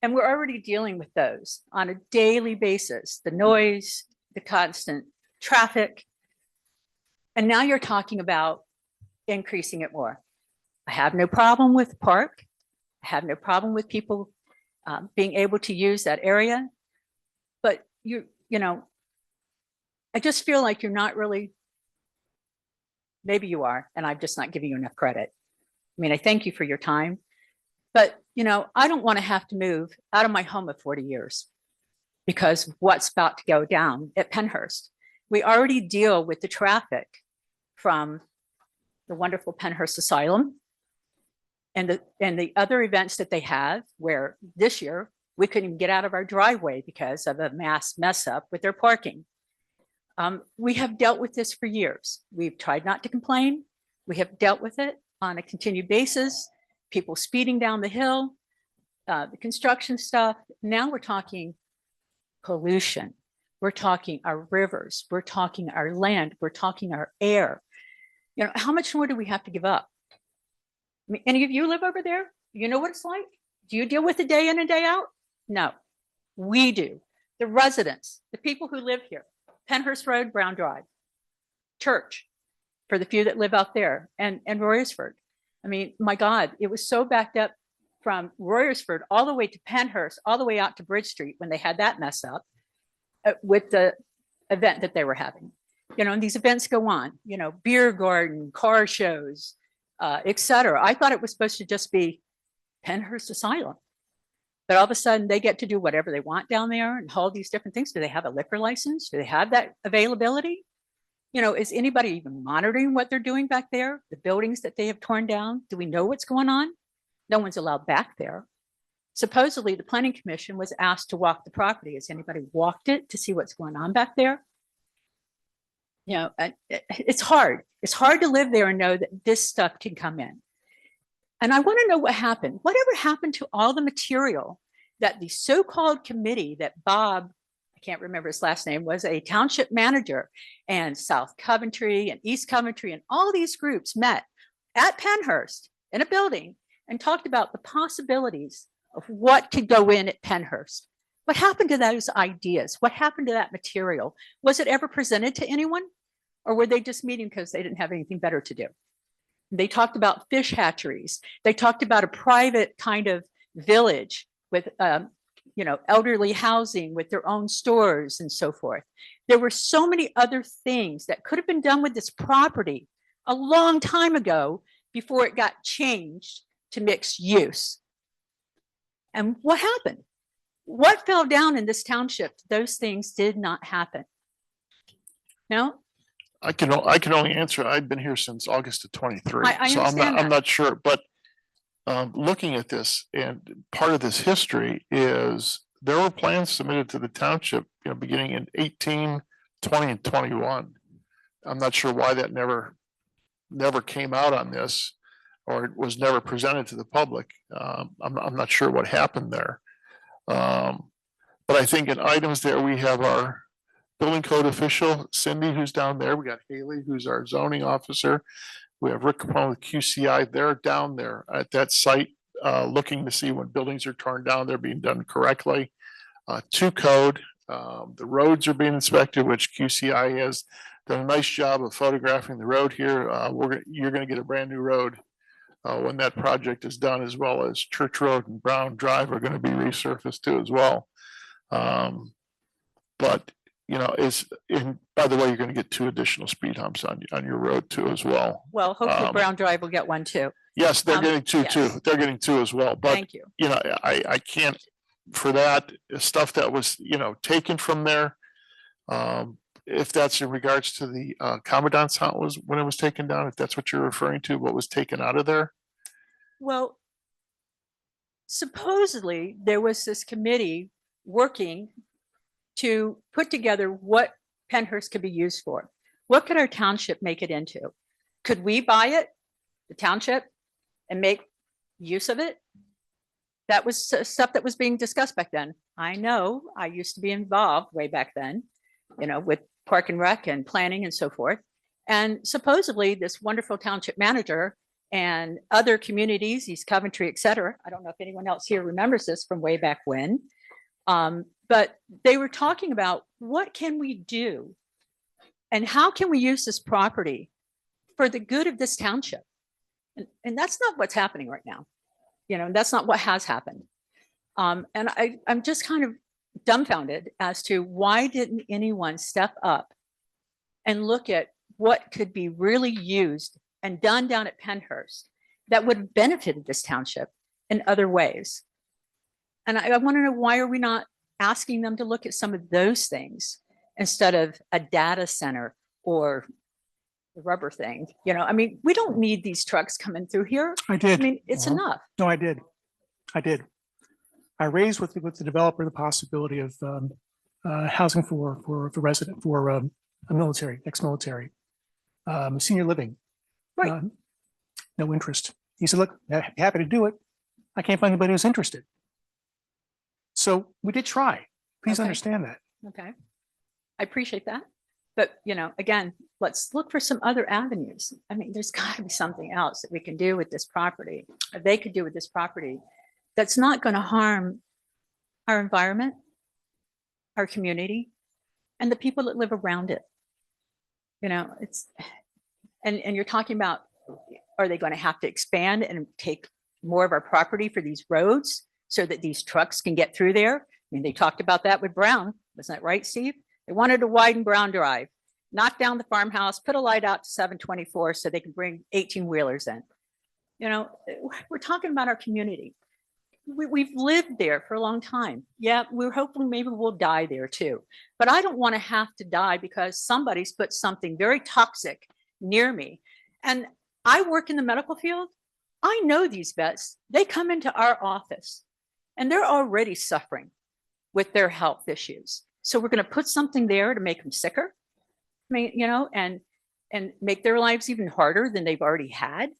And we're already dealing with those on a daily basis, the noise, the constant traffic. And now you're talking about increasing it more. I have no problem with the park. I have no problem with people being able to use that area. But you know, I just feel like you're not really, maybe you are, and I'm just not giving you enough credit. I mean, I thank you for your time, but you know, I don't want to have to move out of my home of 40 years because what's about to go down at Penhurst. We already deal with the traffic from the wonderful Penhurst Asylum and the other events that they have, where this year we couldn't even get out of our driveway because of a mass mess up with their parking. We have dealt with this for years. We've tried not to complain. We have dealt with it on a continued basis, people speeding down the hill. the construction stuff. Now we're talking pollution. We're talking our rivers. We're talking our land. We're talking our air. You know, how much more do we have to give up? I mean, any of you live over there? You know what it's like? Do you deal with it day in and day out? No, we do. The residents, the people who live here, Penhurst Road, Brown Drive, Church, for the few that live out there, and Royersford. I mean, my God, it was so backed up from Royersford all the way to Penhurst, all the way out to Bridge Street when they had that mess up with the event that they were having. You know, and these events go on, you know, beer garden, car shows, et cetera. I thought it was supposed to just be Penhurst Asylum. But all of a sudden they get to do whatever they want down there and all these different things. Do they have a liquor license? Do they have that availability? You know, is anybody even monitoring what they're doing back there? The buildings that they have torn down? Do we know what's going on? No one's allowed back there. Supposedly the planning commission was asked to walk the property. Has anybody walked it to see what's going on back there? You know, it's hard. It's hard to live there and know that this stuff can come in. And I want to know what happened. Whatever happened to all the material that the so-called committee that Bob, I can't remember his last name, was a township manager, and South Coventry and East Coventry and all these groups met at Penhurst in a building and talked about the possibilities of what could go in at Penhurst. What happened to those ideas? What happened to that material? Was it ever presented to anyone? Or were they just meeting because they didn't have anything better to do? They talked about fish hatcheries. They talked about a private kind of village with, you know, elderly housing with their own stores and so forth. There were so many other things that could have been done with this property a long time ago before it got changed to mixed use. And what happened? What fell down in this township? Those things did not happen. No? I can only answer, I've been here since August of 23. I So understand I'm that. not sure, but looking at this, and part of this history is there were plans submitted to the township, you know, beginning in 18, 20, and 21. I'm not sure why that never came out on this, or it was never presented to the public. I'm not sure what happened there. But I think in items there, we have our building code official, Cindy, who's down there. We got Haley, who's our zoning officer. We have Rick Capone with QCI. They're down there at that site, looking to see when buildings are torn down, they're being done correctly. To code, the roads are being inspected, which QCI has done a nice job of photographing the road here. You're going to get a brand new road when that project is done, as well as Church Road and Brown Drive are going to be resurfaced too as well. But you know, by the way, you're going to get 2 additional speed humps on your road too as well. Well, hopefully Brown Drive will get one too. Yes, they're getting 2 yes. too. They're getting 2 as well. But Thank you. you know, I can't, for that stuff that was, you know, taken from there. If that's in regards to the commandant's hunt was when it was taken down, if that's what you're referring to, what was taken out of there? Well, supposedly there was this committee working to put together what Penhurst could be used for. What could our township make it into? Could we buy it, the township, and make use of it? That was stuff that was being discussed back then. I know, I used to be involved way back then, you know, with Park and Rec and planning and so forth. And supposedly this wonderful township manager and other communities, East Coventry, et cetera. I don't know if anyone else here remembers this from way back when. But they were talking about what can we do and how can we use this property for the good of this township? And that's not what's happening right now. You know, that's not what has happened. And I'm just kind of dumbfounded as to why didn't anyone step up and look at what could be really used and done down at Penhurst that would have benefited this township in other ways. And I want to know, why are we not asking them to look at some of those things instead of a data center or the rubber thing? You know, I mean, we don't need these trucks coming through here. I did. I mean, it's enough. No, I did. I raised with the developer the possibility of housing for resident, for a military, ex-military, senior living. Right. No interest. He said, look, happy to do it. I can't find anybody who's interested. So we did try. Please Okay. understand that. Okay. I appreciate that. But, again, let's look for some other avenues. I mean, there's got to be something else that we can do with this property, or they could do with this property that's not going to harm our environment, our community, and the people that live around it. It's, and you're talking about, are they going to have to expand and take more of our property for these roads so that these trucks can get through there? I mean, they talked about that with Brown. Wasn't that right, Steve? They wanted to widen Brown Drive, knock down the farmhouse, put a light out to 724 so they can bring 18 wheelers in. We're talking about our community. We've lived there for a long time. Yeah, we're hoping maybe we'll die there too. But I don't want to have to die because somebody's put something very toxic near me. And I work in the medical field. I know these vets. They come into our office and they're already suffering with their health issues. So we're going to put something there to make them sicker, and make their lives even harder than they've already had.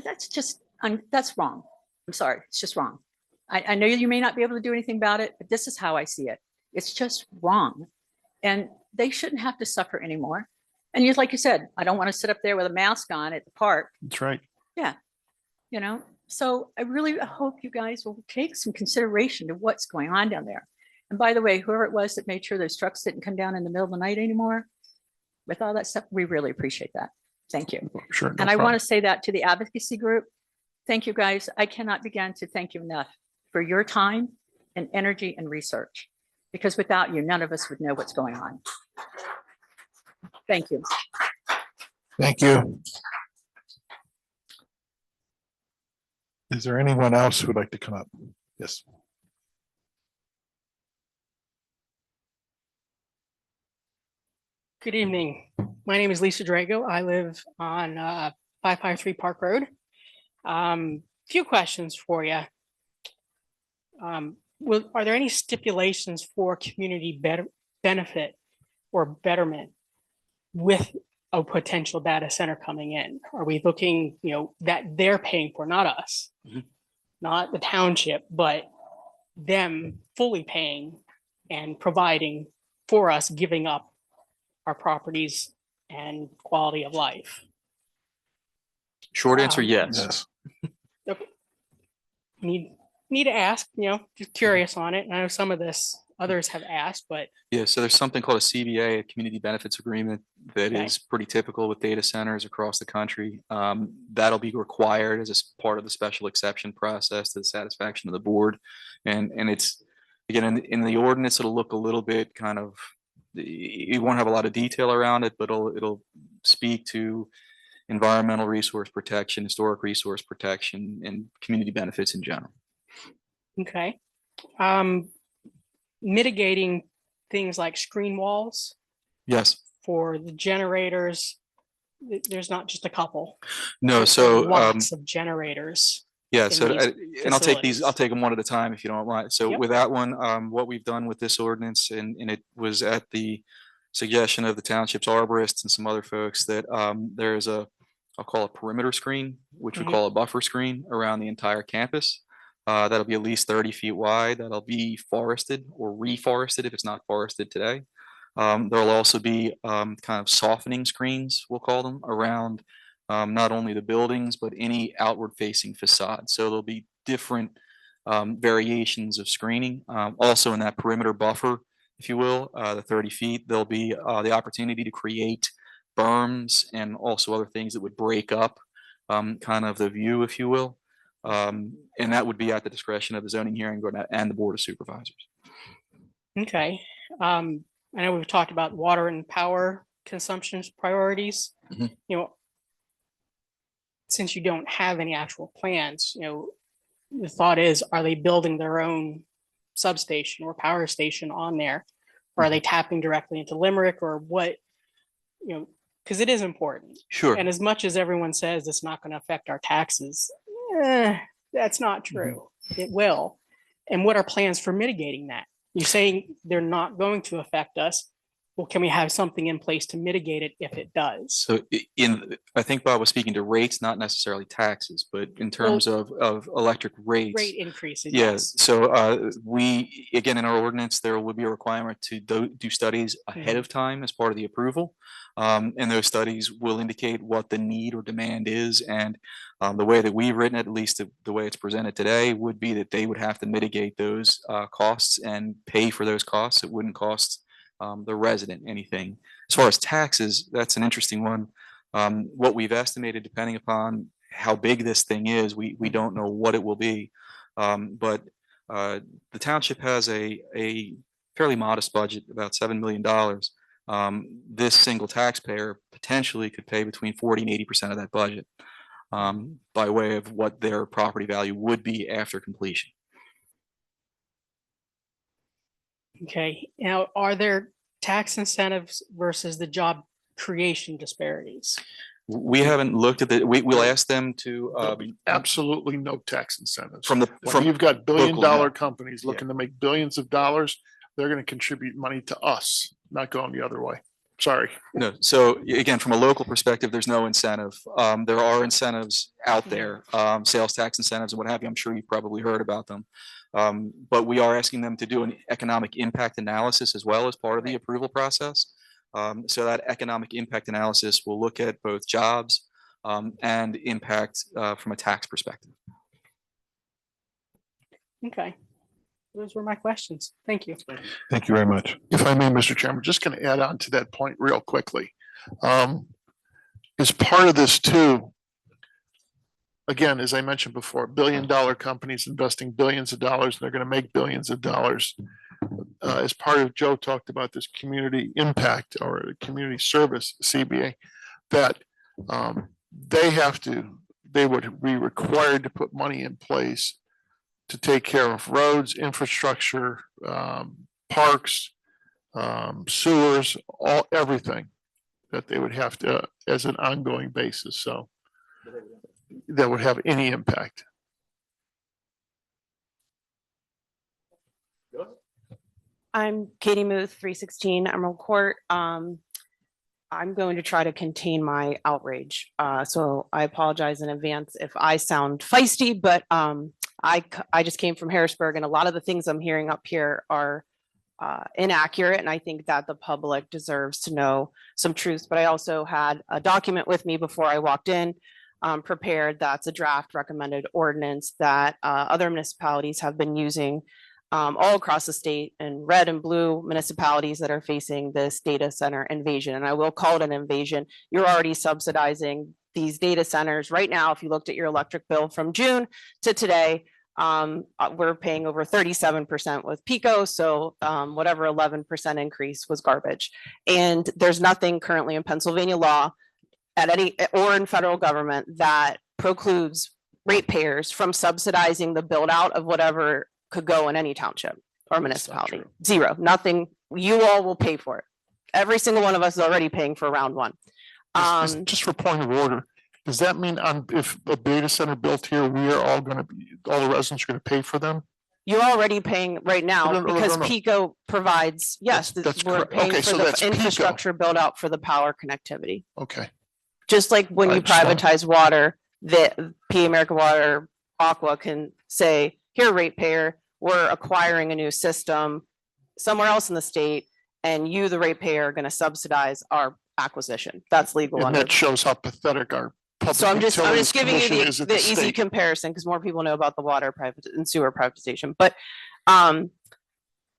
That's just, that's wrong. I'm sorry, it's just wrong. I know you may not be able to do anything about it, but this is how I see it. It's just wrong. And they shouldn't have to suffer anymore. And like you said, I don't want to sit up there with a mask on at the park. That's right. Yeah. So I really hope you guys will take some consideration to what's going on down there. And by the way, whoever it was that made sure those trucks didn't come down in the middle of the night anymore, with all that stuff, we really appreciate that. Thank you. Sure. And I want to say that to the advocacy group. Thank you, guys. I cannot begin to thank you enough for your time and energy and research, because without you, none of us would know what's going on. Thank you. Thank you. Is there anyone else who would like to come up? Yes. Good evening. My name is Lisa Drago. I live on 553 Park Road. Few questions for you. Are there any stipulations for community benefit or betterment with a potential data center coming in? Are we looking, that they're paying for, not us, not the township, but them fully paying and providing for us, giving up our properties and quality of life? Short answer, yes. Yes. Okay. Need to ask, just curious on it. And I know some of this others have asked, but Yeah, so there's something called a CBA, a Community Benefits Agreement, that Okay. is pretty typical with data centers across the country. That'll be required as a part of the special exception process to the satisfaction of the board. And it's, again, in the ordinance, it'll look a little bit kind of, you won't have a lot of detail around it, but it'll speak to environmental resource protection, historic resource protection, and community benefits in general. okay. Mitigating things like screen walls Yes. for the generators. There's not just a couple. No, There's so lots of generators. yeah, in so these and I'll facilities. take them one at a time if you don't mind. So Yep. with that one, what we've done with this ordinance, and it was at the suggestion of the township's arborists and some other folks, that there's I'll call it perimeter screen, which we Mhm. call a buffer screen around the entire campus. That'll be at least 30 feet wide. That'll be forested or reforested if it's not forested today. There'll also be kind of softening screens, we'll call them, around not only the buildings, but any outward facing facade. So there'll be different variations of screening. Also in that perimeter buffer, if you will, the 30 feet, there'll be the opportunity to create berms and also other things that would break up kind of the view, if you will. And that would be at the discretion of the zoning hearing board and the board of supervisors. Okay. I know we've talked about water and power consumption priorities. Mhm. Since you don't have any actual plans, the thought is, are they building their own substation or power station on there? Or are they tapping directly into Limerick, or what, because it is important. Sure. And as much as everyone says it's not going to affect our taxes, that's not true. It will. And what are plans for mitigating that? You're saying they're not going to affect us. Well, can we have something in place to mitigate it if it does? So I think Bob was speaking to rates, not necessarily taxes, but in terms of electric rates. Rate increases, Yes, so we, again, in our ordinance, there would be a requirement to do studies ahead of time as part of the approval. And those studies will indicate what the need or demand is. And the way that we've written it, at least the way it's presented today, would be that they would have to mitigate those costs and pay for those costs. It wouldn't cost the resident anything. As far as taxes, that's an interesting one. What we've estimated, depending upon how big this thing is, we don't know what it will be. But the township has a fairly modest budget, about $7 million. This single taxpayer potentially could pay between 40 and 80% of that budget by way of what their property value would be after completion. Okay, now are there tax incentives versus the job creation disparities? We haven't looked at the, we'll ask them to, There'll be absolutely no tax incentives. from the, When you've got billion local, dollar no. companies looking to make billions of dollars, they're going to contribute money to us, not going the other way. Sorry. No, so again, from a local perspective, there's no incentive. There are incentives out there, sales tax incentives and what have you. I'm sure you've probably heard about them. But we are asking them to do an economic impact analysis as well as part of the approval process. So that economic impact analysis will look at both jobs and impact from a tax perspective. Okay, those were my questions. Thank you. Thank you very much. If I may, Mr. Chairman, just going to add on to that point real quickly. As part of this too, again, as I mentioned before, billion-dollar companies investing billions of dollars, and they're going to make billions of dollars. As part of, Joe talked about this community impact or community service CBA, that they would be required to put money in place to take care of roads, infrastructure, parks, sewers, everything that they would have to as an ongoing basis. So that would have any impact. I'm Katie Muth, 316 Emerald Court. I'm going to try to contain my outrage. So I apologize in advance if I sound feisty, but I just came from Harrisburg, and a lot of the things I'm hearing up here are inaccurate. And I think that the public deserves to know some truths. But I also had a document with me before I walked in, prepared. That's a draft recommended ordinance that other municipalities have been using all across the state, and red and blue municipalities that are facing this data center invasion. And I will call it an invasion. You're already subsidizing these data centers right now. If you looked at your electric bill from June to today, we're paying over 37% with PICO. So whatever 11% increase was garbage. And there's nothing currently in Pennsylvania law at any or in federal government that precludes ratepayers from subsidizing the build out of whatever could go in any township or municipality. Zero, nothing. You all will pay for it. Every single one of us is already paying for round one. Just for point of order, does that mean if a data center built here, we are all going to be, all the residents are going to pay for them? You're already paying right now No. because PICO provides, yes, That's we're correct. paying Okay, for so the that's PICO. infrastructure build out for the power connectivity. Okay. Just like when I you just want- privatize water, the PA American Water Aqua can say, here, ratepayer, we're acquiring a new system somewhere else in the state, and you, the ratepayer, are going to subsidize our acquisition. That's legal. And under. that shows how pathetic our public So I'm just utilities giving you commission is at the easy state. comparison because more people know about the water private and sewer privatization. But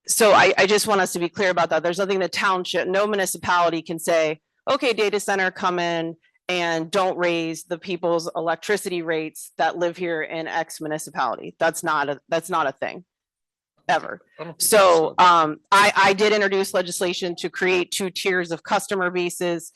so I just want us to be clear about that. There's nothing the township, no municipality can say, okay, data center, come in and don't raise the people's electricity rates that live here in X municipality. That's not a thing ever. So I did introduce legislation to create 2 tiers of customer bases,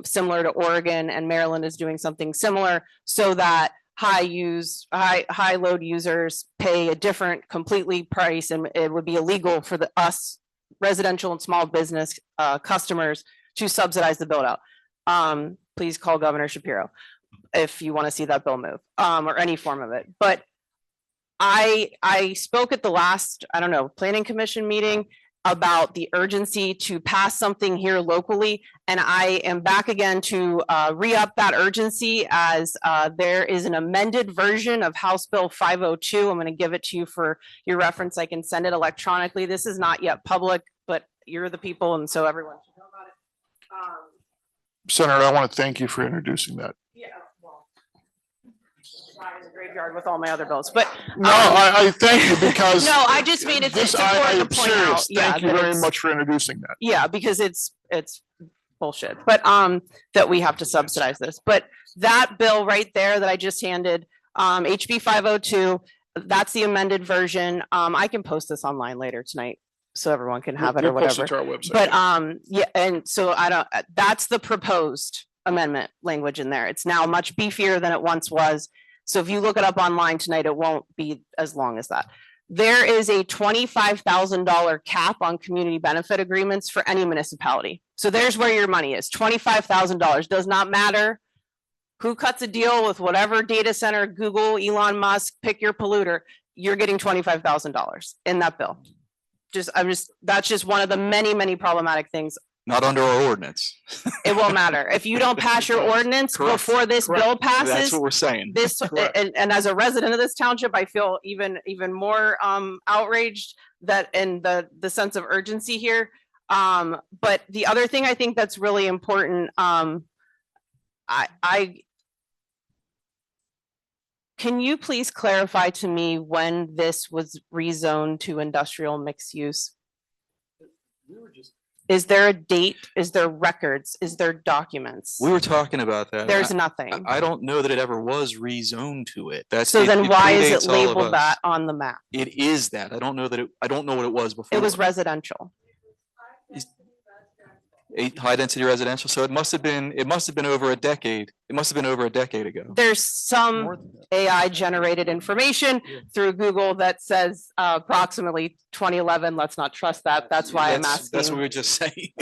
similar to Oregon, and Maryland is doing something similar so that high load users pay a different completely price, and it would be illegal for us residential and small business customers to subsidize the build out. Please call Governor Shapiro if you want to see that bill move, or any form of it. But I spoke at the last, I don't know, planning commission meeting, about the urgency to pass something here locally. And I am back again to re-up that urgency as there is an amended version of House Bill 502. I'm going to give it to you for your reference. I can send it electronically. This is not yet public, but you're the people, and so everyone should know about it. Senator, I want to thank you for introducing that. Yeah, well, fly in the graveyard with all my other bills, but No, I thank you because. no, I just mean it's this, important I to am point out. serious. Yeah, Thank you that very it's- much for introducing that. Yeah, because it's bullshit, but that we have to subsidize this. But that bill right there that I just handed, HB 502, that's the amended version. I can post this online later tonight so everyone can have it or We'll post whatever. it to our website. But yeah, and so I don't, that's the proposed amendment language in there. It's now much beefier than it once was. So if you look it up online tonight, it won't be as long as that. There is a $25,000 cap on community benefit agreements for any municipality. So there's where your money is, $25,000. Does not matter who cuts a deal with whatever data center, Google, Elon Musk, pick your polluter, you're getting $25,000 in that bill. That's just one of the many, many problematic things. Not under our ordinance. It won't matter. If you don't pass your ordinance Correct. before this bill That's passes, what we're saying. this, and as a resident of this township, I feel even more outraged that in the sense of urgency here. But the other thing I think that's really important, can you please clarify to me when this was rezoned to industrial mixed use? Is there a date? Is there records? Is there documents? We were talking about that. There's I- nothing. I don't know that it ever was rezoned to it. That's. So then why is predates it all of labeled us. that on the map? It is that. I don't know that I don't know what it was before. It was residential. High density residential. So it must have been over a decade. It must have been over a decade ago. There's some AI generated information through Google that says approximately 2011. Let's not trust that. That's why I'm asking. That's what we were just saying.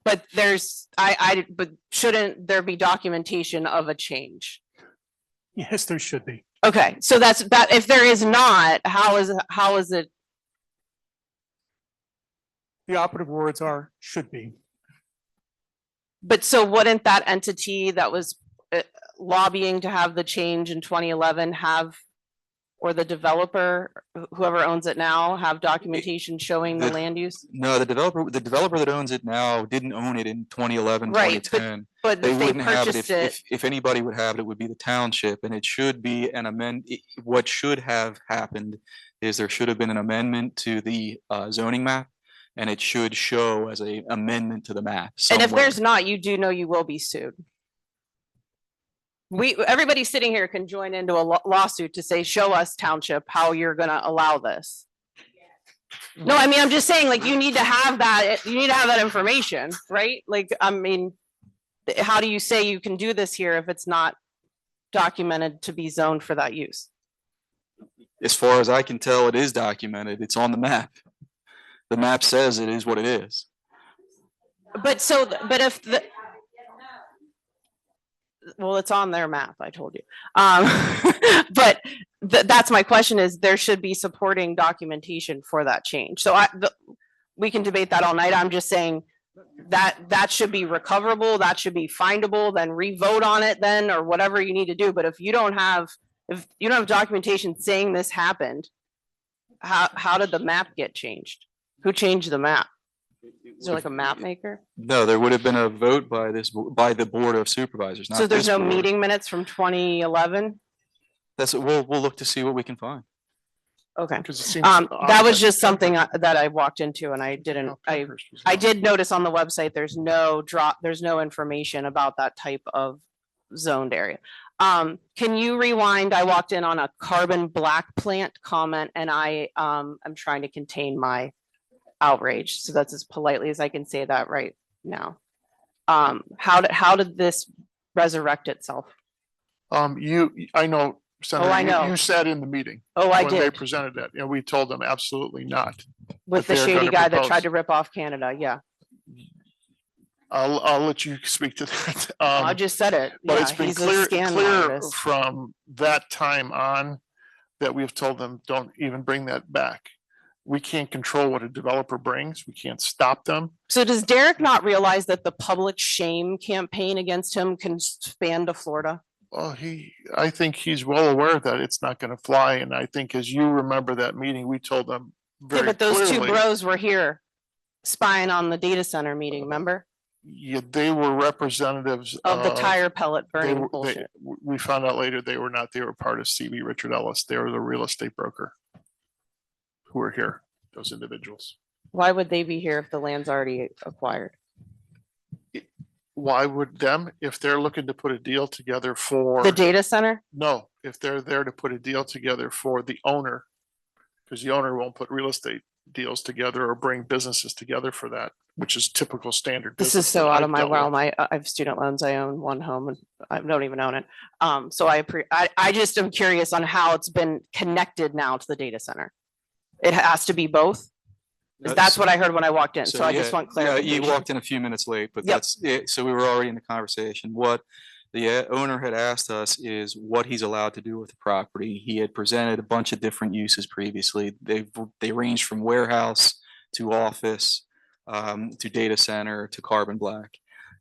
But but shouldn't there be documentation of a change? Yes, there should be. Okay, so that. If there is not, how is it? The operative words are should be. But so wouldn't that entity that was lobbying to have the change in 2011 have, or the developer, whoever owns it now, have documentation showing the land use? No, the developer that owns it now didn't own it in 2011, Right, 2010. but They if they wouldn't have it purchased if anybody would have it, it would be the township, and it should be an what should have happened is there should have been an amendment to the zoning map. And it should show as a amendment to the map. And if somewhere. there's not, you do know you will be sued. Everybody sitting here can join into a lawsuit to say, show us township how you're gonna allow this. No, I mean, I'm just saying, like, you need to have that, information, right? Like, I mean, how do you say you can do this here if it's not documented to be zoned for that use? As far as I can tell, it is documented. It's on the map. The map says it is what it is. But if well, it's on their map, I told you. But that's my question is there should be supporting documentation for that change. So we can debate that all night. I'm just saying that should be recoverable, that should be findable, then re-vote on it then, or whatever you need to do. But if you don't have documentation saying this happened, how did the map get changed? Who changed the map? Is there like a map maker? No, there would have been a vote by the Board of Supervisors. So not there's this no board. meeting minutes from 2011? We'll look to see what we can find. Okay. Because it seems That was just something that I walked into and I did notice on the website, there's no information about that type of zoned area. Can you rewind? I walked in on a carbon black plant comment and I'm trying to contain my outrage. So that's as politely as I can say that right now. How did this resurrect itself? I know, Senator, I know. you sat in the meeting. Oh, I when they did. presented that, and we told them absolutely not. With that the they're shady gonna guy that propose. tried to rip off Canada, yeah. I'll let you speak to that. I just said it. But Yeah, it's been he's a clear scam clear artist. from that time on that we've told them, don't even bring that back. we can't control what a developer brings. We can't stop them. So does Derek not realize that the public shame campaign against him can span to Florida? Well, I think he's well aware that it's not going to fly. And I think as you remember that meeting, we told them Yeah, very but those two clearly, bros were here spying on the data center meeting, remember? yeah, they were representatives Of the tire pellet they burning were- they- bullshit. we found out later they were not. They were part of CB Richard Ellis. They were the real estate broker who were here, those individuals. Why would they be here if the land's already acquired? Why would them, if they're looking to put a deal together for? The data center? No, if they're there to put a deal together for the owner, because the owner won't put real estate deals together or bring businesses together for that, which is typical standard. This is business so that out I've of my dealt with. realm. I have student loans. I own one home and I don't even own it. So I just am curious on how it's been connected now to the data center. It has to be both? 'Cause that's what I heard when I walked in. So I just want You clarification. walked in a few minutes late, but Yep. that's it. So we were already in the conversation. What the owner had asked us is what he's allowed to do with the property. He had presented a bunch of different uses previously. They ranged from warehouse to office, to data center, to carbon black.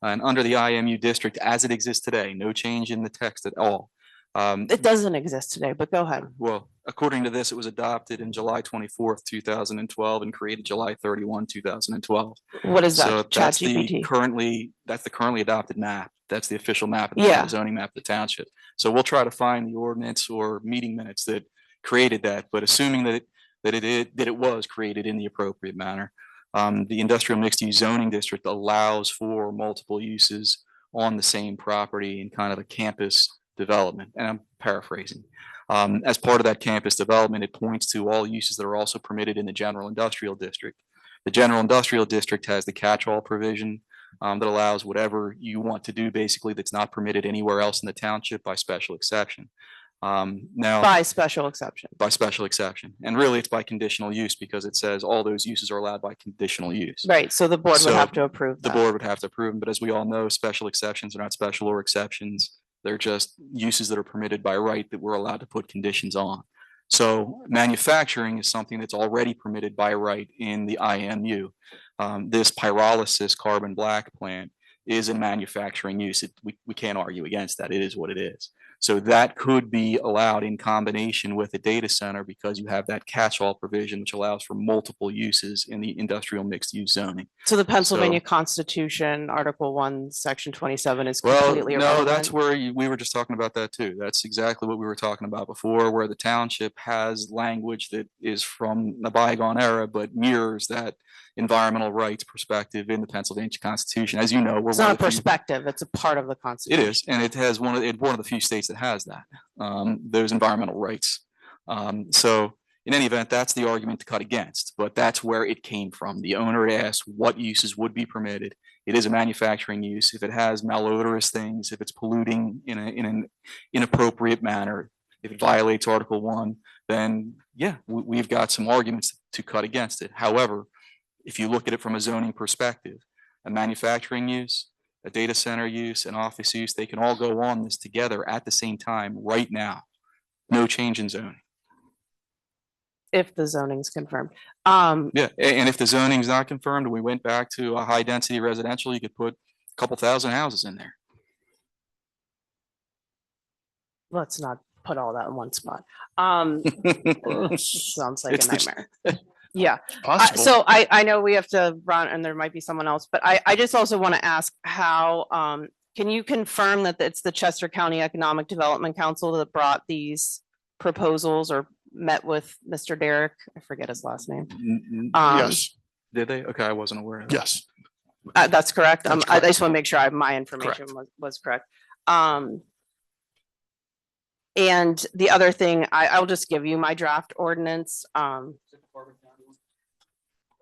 And under the IMU district as it exists today, no change in the text at all. It doesn't exist today, but go ahead. Well, according to this, it was adopted in July 24th, 2012 and created July 31, 2012. What is So that? that's the ChatGPT? that's the currently adopted map. That's the official map of the Yeah. zoning map of the township. So we'll try to find the ordinance or meeting minutes that created that, but assuming that it was created in the appropriate manner. The industrial mixed use zoning district allows for multiple uses on the same property in kind of a campus development, and I'm paraphrasing. As part of that campus development, it points to all uses that are also permitted in the general industrial district. The general industrial district has the catch-all provision that allows whatever you want to do, basically, that's not permitted anywhere else in the township by special exception. Now, By special exception. by special exception, and really it's by conditional use because it says all those uses are allowed by conditional use. Right, so the board would So have to approve The that. board would have to approve them, but as we all know, special exceptions are not special or exceptions. They're just uses that are permitted by right that we're allowed to put conditions on. So manufacturing is something that's already permitted by right in the IMU. This pyrolysis carbon black plant is a manufacturing use. We can't argue against that. It is what it is. So that could be allowed in combination with a data center because you have that catch-all provision, which allows for multiple uses in the industrial mixed use zoning. So the Pennsylvania So- Constitution, Article 1, Section 27 is Well, completely no, irrelevant? that's where we were just talking about that too. That's exactly what we were talking about before, where the township has language that is from the bygone era, but mirrors that environmental rights perspective in the Pennsylvania Constitution. As you know, we're It's one not a of the few- perspective, it's a part of the It Constitution. is, and it has one of the few states that has that, those environmental rights. So in any event, that's the argument to cut against, but that's where it came from. The owner asked what uses would be permitted. It is a manufacturing use. If it has malodorous things, if it's polluting in an inappropriate manner, if it violates Article 1, then yeah, we've got some arguments to cut against it. However, if you look at it from a zoning perspective, a manufacturing use, a data center use, an office use, they can all go on this together at the same time right now. No change in zoning. If the zoning's confirmed. Yeah, and if the zoning's not confirmed, and we went back to a high density residential, you could put a couple thousand houses in there. Let's not put all that in one spot. Sounds like It's a the- nightmare. Yeah. Possible. So I know we have to run and there might be someone else, but I just also want to ask how, can you confirm that it's the Chester County Economic Development Council that brought these proposals or met with Mr. Derek? I forget his last name. Yes, Did they? Okay, I wasn't aware of that. yes. That's correct. That's I correct. just want to make sure my information was correct. And the other thing, I'll just give you my draft ordinance.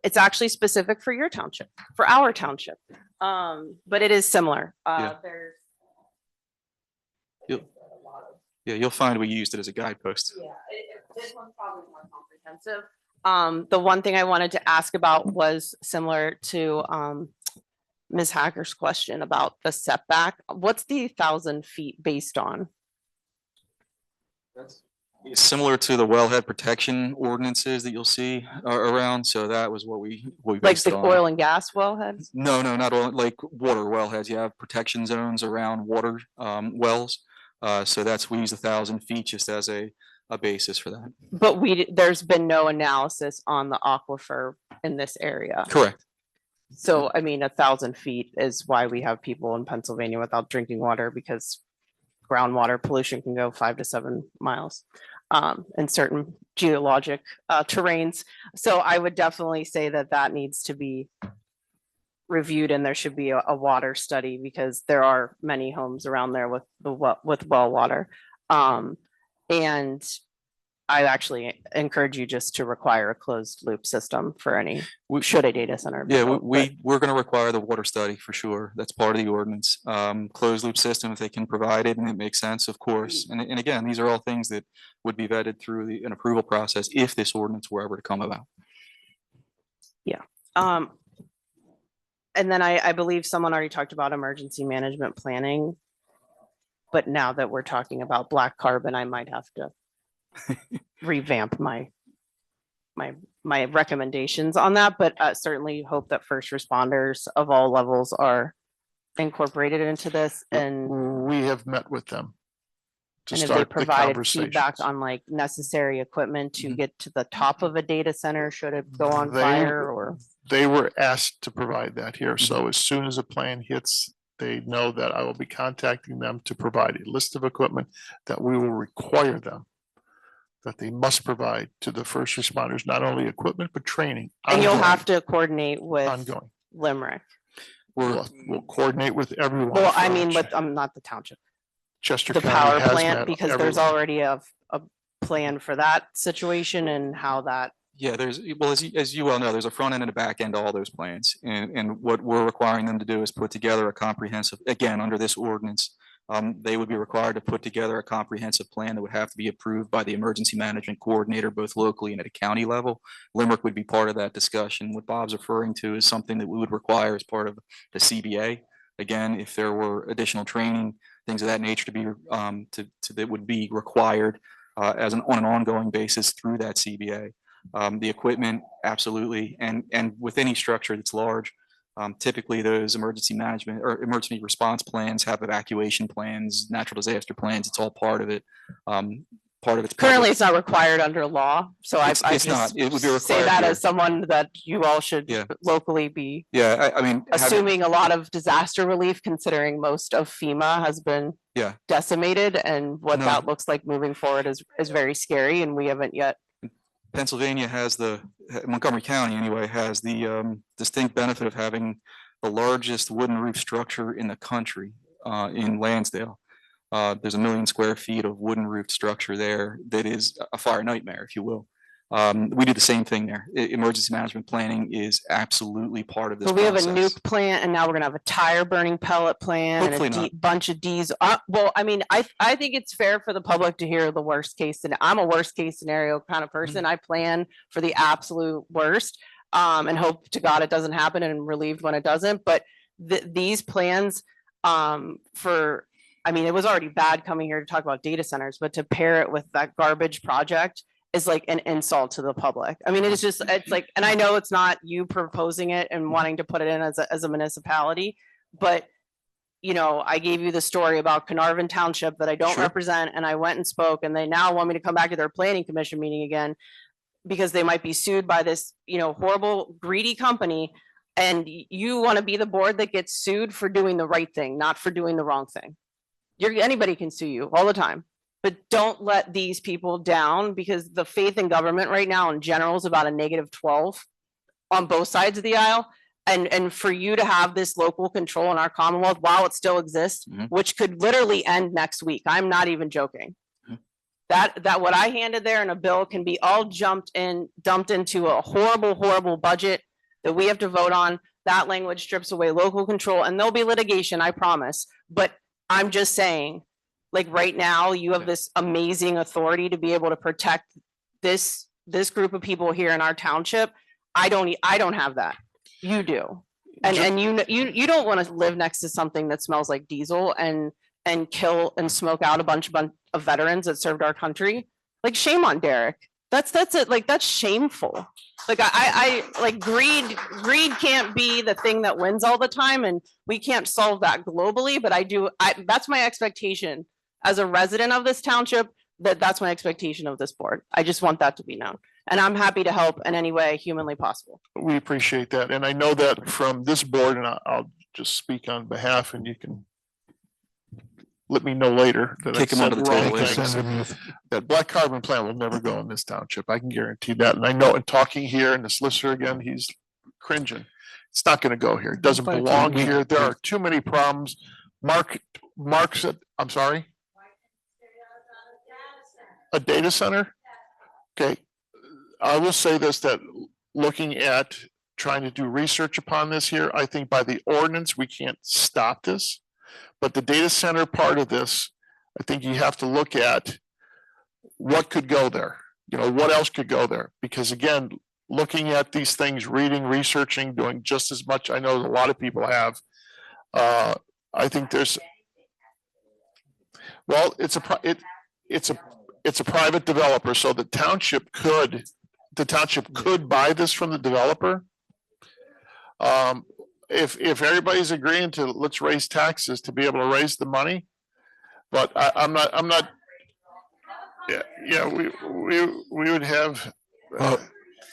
It's actually specific for your township, for our township. But it is similar. Yeah. There's. Yeah, you'll find we used it as a guidepost. Yeah, this one's probably more comprehensive. The one thing I wanted to ask about was similar to Ms. Hacker's question about the setback. What's the 1,000 feet based on? It's similar to the wellhead protection ordinances that you'll see around. So that was what we Like based it the on. oil and gas wellheads? No, not all, like water wellheads. You have protection zones around water wells. So we use 1,000 feet just as a basis for that. But there's been no analysis on the aquifer in this area. Correct. So, I mean, 1,000 feet is why we have people in Pennsylvania without drinking water, because groundwater pollution can go 5 to 7 miles in certain geologic terrains. So I would definitely say that needs to be reviewed, and there should be a water study, because there are many homes around there with well water. And I actually encourage you just to require a closed loop system for any, should a data center. be Yeah, built, but- we're going to require the water study for sure. That's part of the ordinance. Closed loop system, if they can provide it and it makes sense, of course. And again, these are all things that would be vetted through an approval process if this ordinance were ever to come about. Yeah. And then I believe someone already talked about emergency management planning. But now that we're talking about black carbon, I might have to revamp my recommendations on that, but certainly hope that first responders of all levels are incorporated into this, and We have met with them to if they start the provided conversation. feedback on like necessary equipment to get to the top of a data center, should it go on They- fire or? They were asked to provide that here. So as soon as a plan hits, they know that I will be contacting them to provide a list of equipment that we will require them, that they must provide to the first responders, not only equipment, but training. And you'll ongoing, have to coordinate with Ongoing. Limerick. We'll coordinate with everyone. Well, I from mean, with, I'm not the township, Chester the County power has plant, met because there's everyone. already a plan for that situation and how that. Yeah, as you well know, there's a front end and a back end to all those plans. And what we're requiring them to do is put together a comprehensive, again, under this ordinance, they would be required to put together a comprehensive plan that would have to be approved by the emergency management coordinator, both locally and at a county level. Limerick would be part of that discussion. What Bob's referring to is something that we would require as part of the CBA. Again, if there were additional training, things of that nature to be that would be required on an ongoing basis through that CBA. The equipment, absolutely, and with any structure that's large, typically those emergency management or emergency response plans have evacuation plans, natural disaster plans. It's all part of it. Part of it's Currently, it's not required under law, so I It's just not. It would be say required that here. as someone that you all should Yeah. locally be Yeah, I mean, assuming a lot of disaster relief, considering most of FEMA has been yeah, decimated, and what No. that looks like moving forward is very scary, and we haven't yet. Pennsylvania has Montgomery County anyway, has the distinct benefit of having the largest wooden roof structure in the country in Lansdale. There's 1 million square feet of wooden roofed structure there that is a fire nightmare, if you will. We do the same thing there. Emergency management planning is absolutely part of this But we have a process. nuke plant, and now we're gonna have a tire burning pellet plant and Hopefully a not. bunch of diesel. Well, I mean, I think it's fair for the public to hear the worst case, and I'm a worst case scenario kind of Mm-hmm. person. I plan for the absolute worst, and hope to God it doesn't happen, and relieved when it doesn't. But these plans, I mean, it was already bad coming here to talk about data centers, but to pair it with that garbage project is like an insult to the public. I mean, it's like, and I know it's not you proposing it and wanting to put it in as a municipality, but you know, I gave you the story about Carnarvon Township that I don't Sure. represent, and I went and spoke, and they now want me to come back to their planning commission meeting again because they might be sued by this, you know, horrible, greedy company. And you want to be the board that gets sued for doing the right thing, not for doing the wrong thing. Anybody can sue you all the time, but don't let these people down, because the faith in government right now in general is about a -12 on both sides of the aisle. And for you to have this local control in our Commonwealth while it still exists, Mhm. which could literally end next week. I'm not even joking. Mhm. That what I handed there in a bill can be all dumped into a horrible budget that we have to vote on. That language strips away local control, and there'll be litigation, I promise. But I'm just saying, like right now, you have this amazing authority to be able to protect this group of people here in our township. I don't have that. You do. And you don't want to live next to something that smells like diesel and kill and smoke out a bunch of veterans that served our country. Like shame on Derek. That's it. Like that's shameful. Like I like greed can't be the thing that wins all the time, and we can't solve that globally, but that's my expectation as a resident of this township, that's my expectation of this board. I just want that to be known. And I'm happy to help in any way humanly possible. We appreciate that. And I know that from this board, and I'll just speak on behalf, and you can let me know later that I Kick him said under the wrong table later. things. That black carbon plant will never go in this township. I can guarantee that. And I know in talking here and the solicitor again, he's cringing. It's not going to go here. It doesn't But belong here. There are too many problems. Mark said, I'm sorry. A data center? Okay. I will say this, that looking at trying to do research upon this here, I think by the ordinance, we can't stop this. But the data center part of this, I think you have to look at what could go there. You know, what else could go there? Because again, looking at these things, reading, researching, doing just as much, I know a lot of people have. I think there's, well, it's a private developer, so the township could buy this from the developer. If everybody's agreeing to, let's raise taxes to be able to raise the money, but I'm not. Yeah, we would have. Well,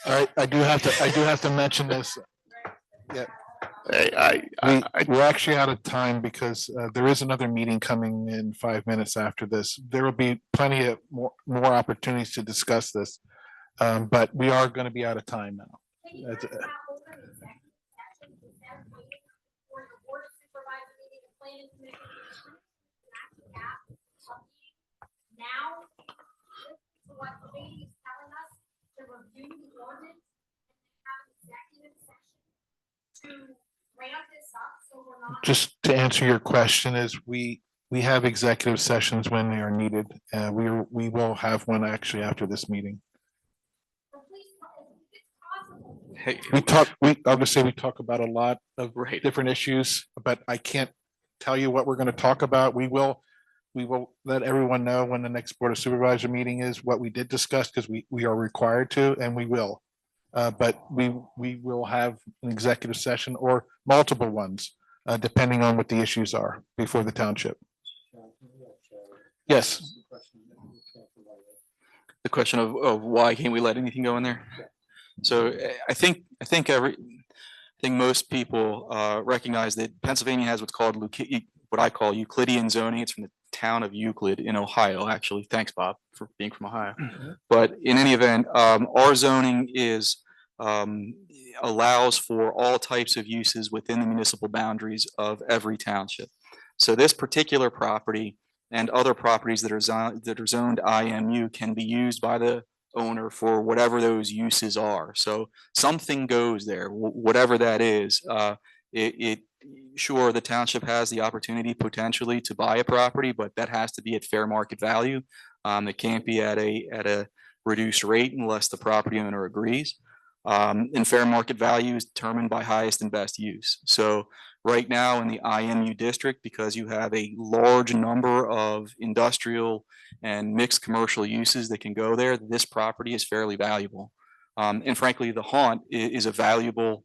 I do have to mention this. Yeah. We're actually out of time because there is another meeting coming in 5 minutes after this. There will be plenty of more opportunities to discuss this, but we are going to be out of time now. What the lady is telling us to review the ordinance and have an executive session to ramp this up, so we're not. Just to answer your question, is we have executive sessions when they are needed. We will have one actually after this meeting. Hey, I'll just say we talk about a lot of different issues, but I can't tell you what we're going to talk about. We will let everyone know when the next Board of Supervisor meeting is, what we did discuss, because we are required to, and we will. But we will have an executive session or multiple ones, depending on what the issues are before the township. Yes. The question of why can't we let anything go in there? So I think most people recognize that Pennsylvania has what's called what I call Euclidean zoning. It's from the town of Euclid in Ohio, actually. Thanks, Bob, for being from Ohio. But in any event, our zoning allows for all types of uses within the municipal boundaries of every township. So this particular property and other properties that are zoned IMU can be used by the owner for whatever those uses are. So something goes there, whatever that is. Sure, the township has the opportunity potentially to buy a property, but that has to be at fair market value. It can't be at a reduced rate unless the property owner agrees. And fair market value is determined by highest and best use. So right now in the IMU district, because you have a large number of industrial and mixed commercial uses that can go there, this property is fairly valuable. And frankly, the haunt is a valuable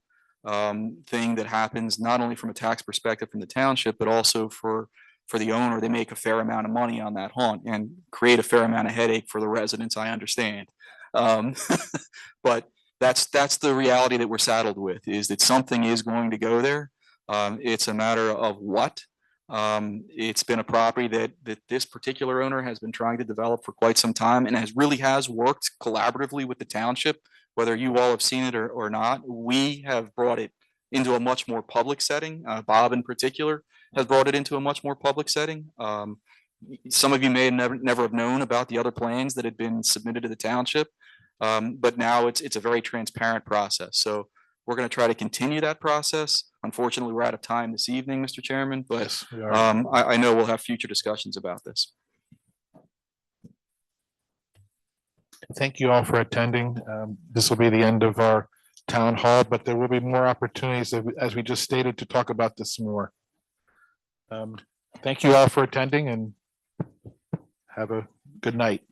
thing that happens not only from a tax perspective from the township, but also for the owner. They make a fair amount of money on that haunt and create a fair amount of headache for the residents, I understand. But that's the reality that we're saddled with, is that something is going to go there. It's a matter of what. It's been a property that this particular owner has been trying to develop for quite some time, and really has worked collaboratively with the township. Whether you all have seen it or not, we have brought it into a much more public setting. Bob in particular has brought it into a much more public setting. Some of you may never have known about the other plans that had been submitted to the township, but now it's a very transparent process. So we're going to try to continue that process. Unfortunately, we're out of time this evening, Mr. Chairman, but yes, I know we'll have future discussions about this. Thank you all for attending. This will be the end of our town hall, but there will be more opportunities, as we just stated, to talk about this more. Thank you all for attending, and have a good night.